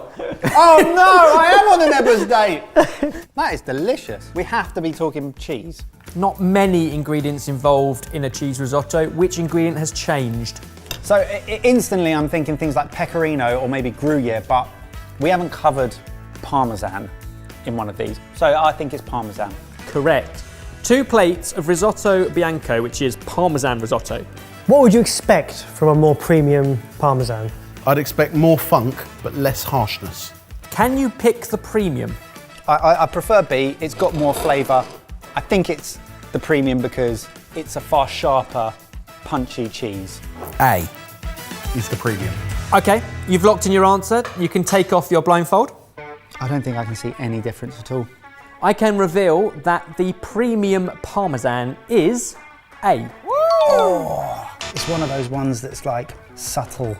Oh no, I am on an Ebba's date. That is delicious. We have to be talking cheese.
Not many ingredients involved in a cheese risotto. Which ingredient has changed?
So instantly I'm thinking things like pecorino or maybe Gruyere, but we haven't covered parmesan in one of these. So I think it's parmesan.
Correct. 2 plates of risotto bianco, which is parmesan risotto.
What would you expect from a more premium parmesan?
I'd expect more funk, but less harshness.
Can you pick the premium?
I prefer B. It's got more flavour. I think it's the premium because it's a far sharper, punchy cheese.
A is the premium.
Okay, you've locked in your answer. You can take off your blindfold.
I don't think I can see any difference at all.
I can reveal that the premium parmesan is A.
Oh, it's one of those ones that's like subtle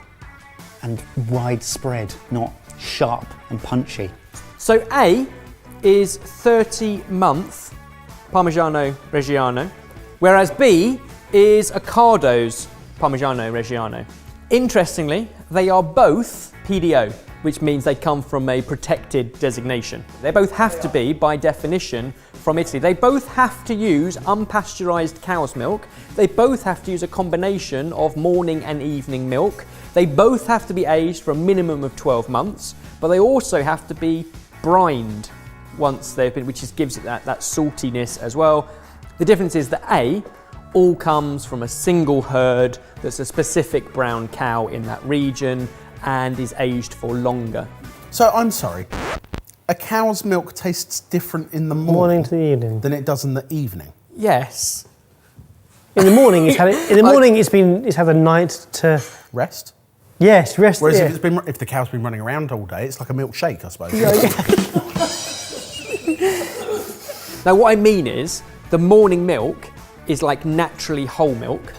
and widespread, not sharp and punchy.
So A is 30-month Parmigiano Reggiano, whereas B is Occado's Parmigiano Reggiano. Interestingly, they are both PDO, which means they come from a protected designation. They both have to be, by definition, from Italy. They both have to use unpasteurised cow's milk. They both have to use a combination of morning and evening milk. They both have to be aged for a minimum of 12 months, but they also have to be brined once they've been, which just gives it that saltiness as well. The difference is that A all comes from a single herd that's a specific brown cow in that region and is aged for longer.
So I'm sorry, a cow's milk tastes different in the
Morning to the evening.
than it does in the evening.
Yes.
In the morning, it's had it, in the morning it's had a night to
Rest.
yes rest.
Whereas
yeah.
if the cow's been running around all day, it's like a milkshake, I suppose.
Now what I mean is, the morning milk is like naturally whole milk,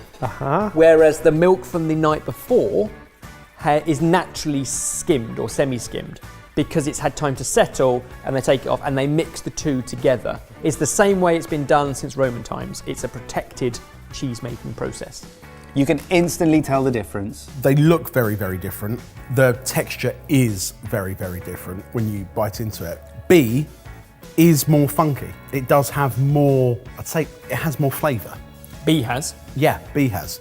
whereas the milk from the night before is naturally skimmed or semi-skimmed because it's had time to settle and they take it off and they mix the two together. It's the same way it's been done since Roman times. It's a protected cheese-making process.
You can instantly tell the difference.
They look very, very different. The texture is very, very different when you bite into it. B is more funky. It does have more, I'd say it has more flavour.
B has.
Yeah, B has.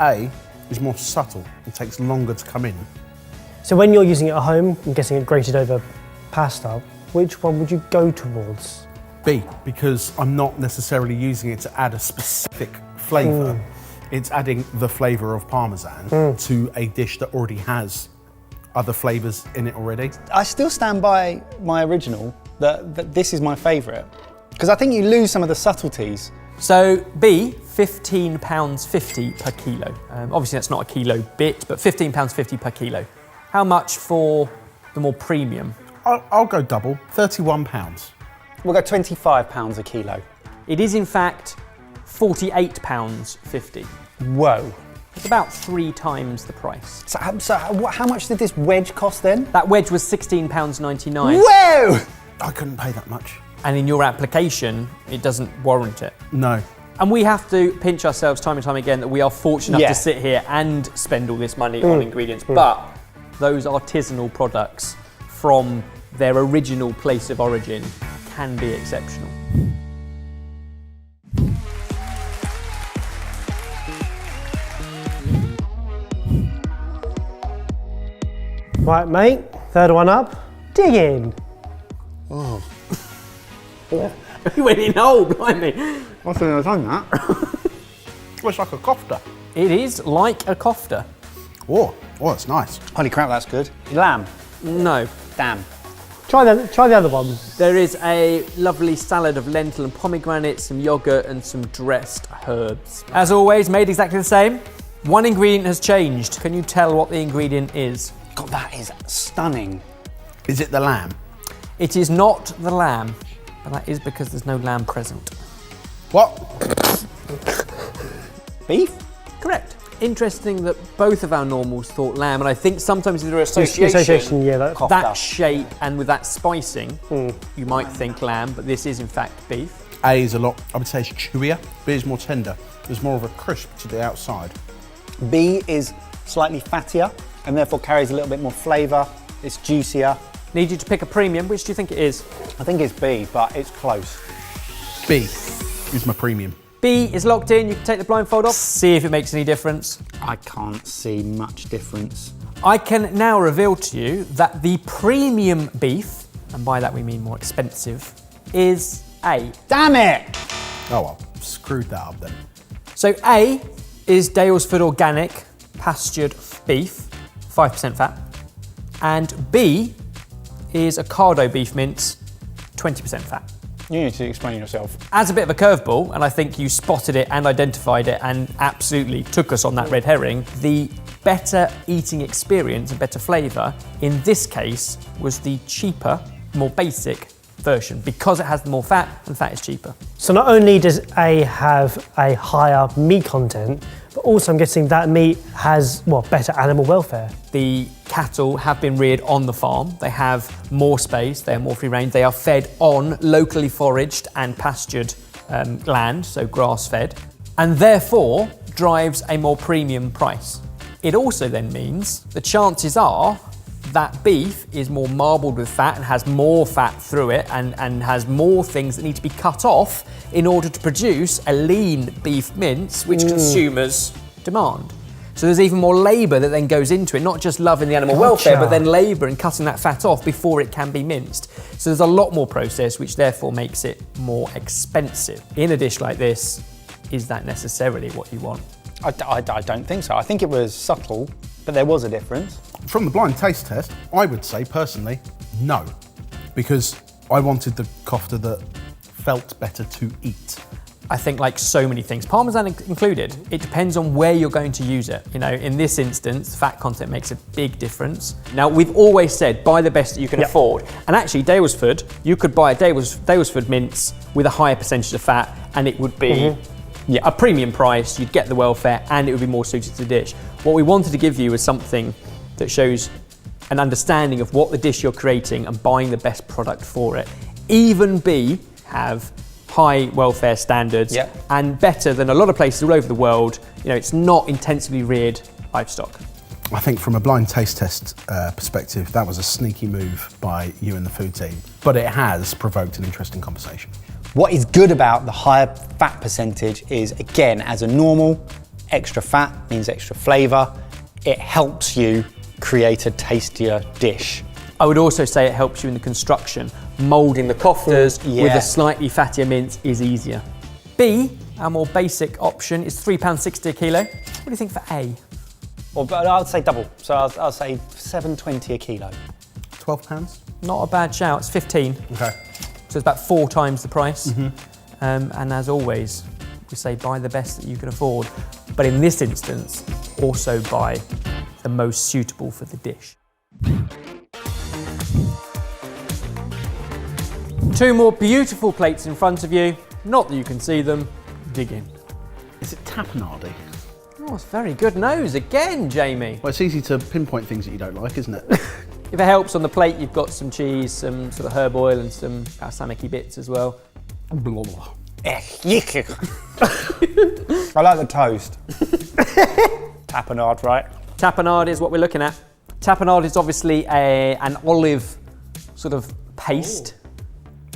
A is more subtle. It takes longer to come in.
So when you're using it at home and getting it grated over pasta, which one would you go towards?
B, because I'm not necessarily using it to add a specific flavour. It's adding the flavour of parmesan to a dish that already has other flavours in it already.
I still stand by my original, that this is my favourite. Because I think you lose some of the subtleties.
So B, £15.50 per kilo. Obviously that's not a kilo bit, but £15.50 per kilo. How much for the more premium?
I'll go double, £31.
We'll go £25 a kilo.
It is in fact £48.50.
Whoa.
It's about 3 times the price.
So how much did this wedge cost then?
That wedge was £16.99.
Whoa!
I couldn't pay that much.
And in your application, it doesn't warrant it.
No.
And we have to pinch ourselves time and time again that we are fortunate enough
Yeah.
to sit here and spend all this money on ingredients. But those artisanal products from their original place of origin can be exceptional.
Right, mate. Third one up. Dig in.
You went in whole, blimey.
I think I've done that.
Well, it's like a kofta.
It is like a kofta.
Oh, that's nice.
Holy crap, that's good. Lamb.
No.
Damn.
Try the other one.
There is a lovely salad of lentil and pomegranate, some yogurt and some dressed herbs. As always, made exactly the same. One ingredient has changed. Can you tell what the ingredient is?
God, that is stunning.
Is it the lamb?
It is not the lamb, but that is because there's no lamb present.
What?
Beef?
Correct. Interesting that both of our normals thought lamb, and I think sometimes with their association,
yeah, that,
that shape and with that spicing, you might think lamb, but this is in fact beef.
A is a lot, I would say it's chewier. B is more tender. There's more of a crisp to the outside.
B is slightly fattier and therefore carries a little bit more flavour. It's juicier.
Need you to pick a premium. Which do you think it is?
I think it's B, but it's close.
B is my premium.
B is locked in. You can take the blindfold off. See if it makes any difference.
I can't see much difference.
I can now reveal to you that the premium beef, and by that we mean more expensive, is A.
Damn it!
Oh well, screwed that up then.
So A is Dalesford Organic pastured beef, 5% fat, and B is Ocado beef mince, 20% fat.
You need to explain yourself.
As a bit of a curveball, and I think you spotted it and identified it and absolutely took us on that red herring, the better eating experience and better flavour in this case was the cheaper, more basic version because it has more fat and fat is cheaper.
So not only does A have a higher meat content, but also I'm guessing that meat has, well, better animal welfare.
The cattle have been reared on the farm. They have more space, they are more free range. They are fed on locally foraged and pastured land, so grass fed, and therefore drives a more premium price. It also then means the chances are that beef is more marbled with fat and has more fat through it and has more things that need to be cut off in order to produce a lean beef mince, which consumers demand. So there's even more labour that then goes into it, not just loving the animal welfare, but then labour in cutting that fat off before it can be minced. So there's a lot more process, which therefore makes it more expensive. In a dish like this, is that necessarily what you want?
I don't think so. I think it was subtle, but there was a difference.
From the blind taste test, I would say personally, no. Because I wanted the kofta that felt better to eat.
I think like so many things, parmesan included, it depends on where you're going to use it. You know, in this instance, fat content makes a big difference. Now, we've always said, buy the best that you can afford. And actually, Dalesford, you could buy a Dalesford mince with a higher percentage of fat and it would be a premium price, you'd get the welfare and it would be more suited to the dish. What we wanted to give you was something that shows an understanding of what the dish you're creating and buying the best product for it. Even B have high welfare standards and better than a lot of places all over the world. You know, it's not intensively reared livestock.
I think from a blind taste test perspective, that was a sneaky move by you and the food team, but it has provoked an interesting conversation.
What is good about the higher fat percentage is, again, as a normal, extra fat means extra flavour. It helps you create a tastier dish.
I would also say it helps you in the construction. Moulding the koftas with a slightly fattier mince is easier. B, our more basic option, is £3.60 a kilo. What do you think for A?
Well, but I'd say double, so I'll say £7.20 a kilo.
£12?
Not a bad shout, it's 15.
Okay.
So it's about 4 times the price. And as always, we say buy the best that you can afford. But in this instance, also buy the most suitable for the dish. 2 more beautiful plates in front of you. Not that you can see them. Dig in.
Is it tapenade?
Oh, it's very good nose again, Jamie.
Well, it's easy to pinpoint things that you don't like, isn't it?
If it helps, on the plate you've got some cheese, some sort of herb oil and some balsamic-y bits as well.
I like the toast. Tapenade, right?
Tapenade is what we're looking at. Tapenade is obviously an olive sort of paste.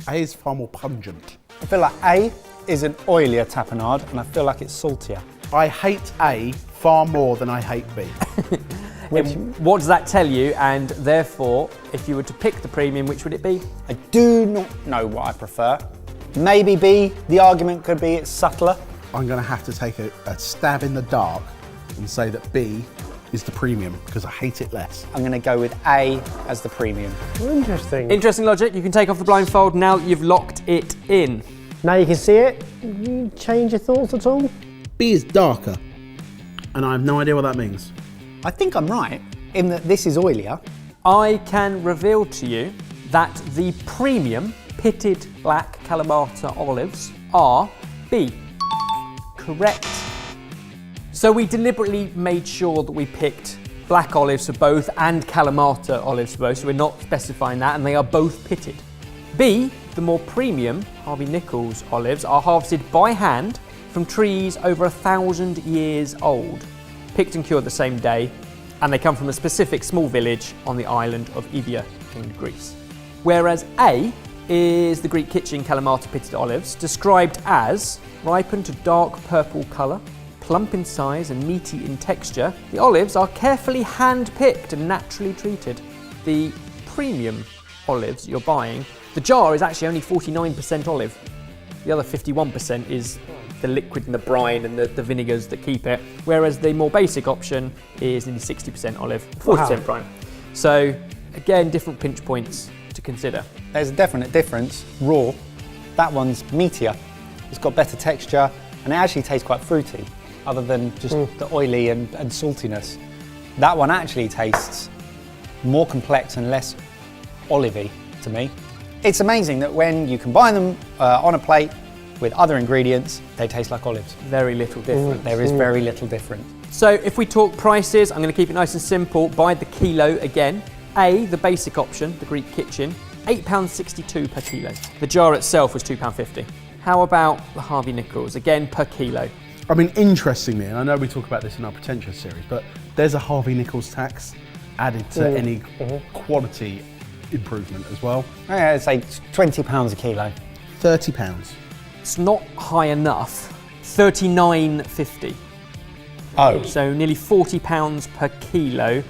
A is far more pungent.
I feel like A is an oilier tapenade and I feel like it's saltier.
I hate A far more than I hate B.
What does that tell you? And therefore, if you were to pick the premium, which would it be?
I do not know what I prefer. Maybe B, the argument could be it's subtler.
I'm going to have to take a stab in the dark and say that B is the premium because I hate it less.
I'm going to go with A as the premium.
Interesting.
Interesting logic. You can take off the blindfold now that you've locked it in.
Now you can see it. You change your thoughts at all?
B is darker, and I have no idea what that means.
I think I'm right in that this is oilier.
I can reveal to you that the premium pitted black Kalamata olives are B. Correct. So we deliberately made sure that we picked black olives for both and Kalamata olives for both, so we're not specifying that, and they are both pitted. B, the more premium Harvey Nichols olives are harvested by hand from trees over 1,000 years old, picked and cured the same day, and they come from a specific small village on the island of Evia in Greece. Whereas A is the Greek kitchen Kalamata pitted olives, described as ripened to dark purple colour, plump in size and meaty in texture. The olives are carefully hand-picked and naturally treated. The premium olives you're buying, the jar is actually only 49% olive. The other 51% is the liquid and the brine and the vinegars that keep it, whereas the more basic option is nearly 60% olive, 40% brine. So again, different pinch points to consider.
There's a definite difference. Raw, that one's meatier. It's got better texture and it actually tastes quite fruity, other than just the oily and saltiness. That one actually tastes more complex and less olivey to me. It's amazing that when you combine them on a plate with other ingredients, they taste like olives.
Very little difference.
There is very little difference.
So if we talk prices, I'm going to keep it nice and simple. By the kilo again. A, the basic option, the Greek kitchen, £8.62 per kilo. The jar itself was £2.50. How about the Harvey Nichols, again per kilo?
I mean, interestingly, and I know we talk about this in our Pretentious series, but there's a Harvey Nichols tax added to any quality improvement as well.
I'd say £20 a kilo.
£30.
It's not high enough. £39.50.
Oh.
So nearly £40 per kilo.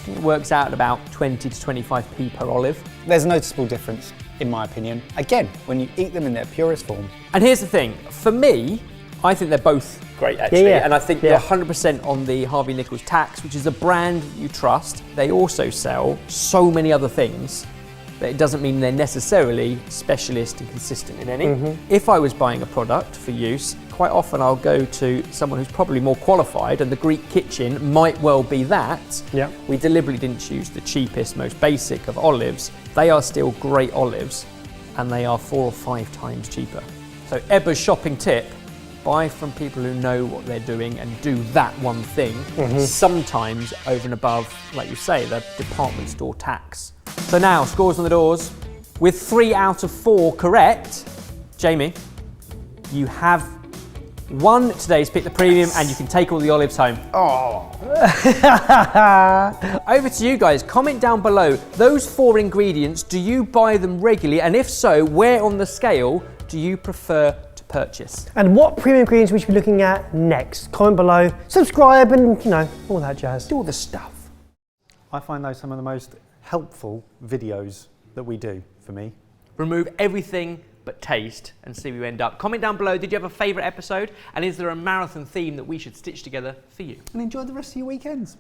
It works out at about 20 to 25p per olive.
There's a noticeable difference, in my opinion. Again, when you eat them in their purest form.
And here's the thing, for me, I think they're both great actually, and I think you're 100% on the Harvey Nichols tax, which is a brand you trust. They also sell so many other things that it doesn't mean they're necessarily specialist and consistent in any. If I was buying a product for use, quite often I'll go to someone who's probably more qualified, and the Greek kitchen might well be that. We deliberately didn't choose the cheapest, most basic of olives. They are still great olives, and they are 4 or 5 times cheaper. So Ebba's shopping tip, buy from people who know what they're doing and do that one thing, sometimes over and above, like you say, the department store tax. So now, scores on the doors. With 3 out of 4 correct, Jamie, you have won today's Pick the Premium and you can take all the olives home. Over to you guys, comment down below, those 4 ingredients, do you buy them regularly? And if so, where on the scale do you prefer to purchase?
And what premium ingredients we should be looking at next? Comment below, subscribe and, you know, all that jazz.
Do all the stuff.
I find those some of the most helpful videos that we do for me.
Remove everything but taste and see where you end up. Comment down below, did you have a favourite episode? And is there a marathon theme that we should stitch together for you?
And enjoy the rest of your weekends.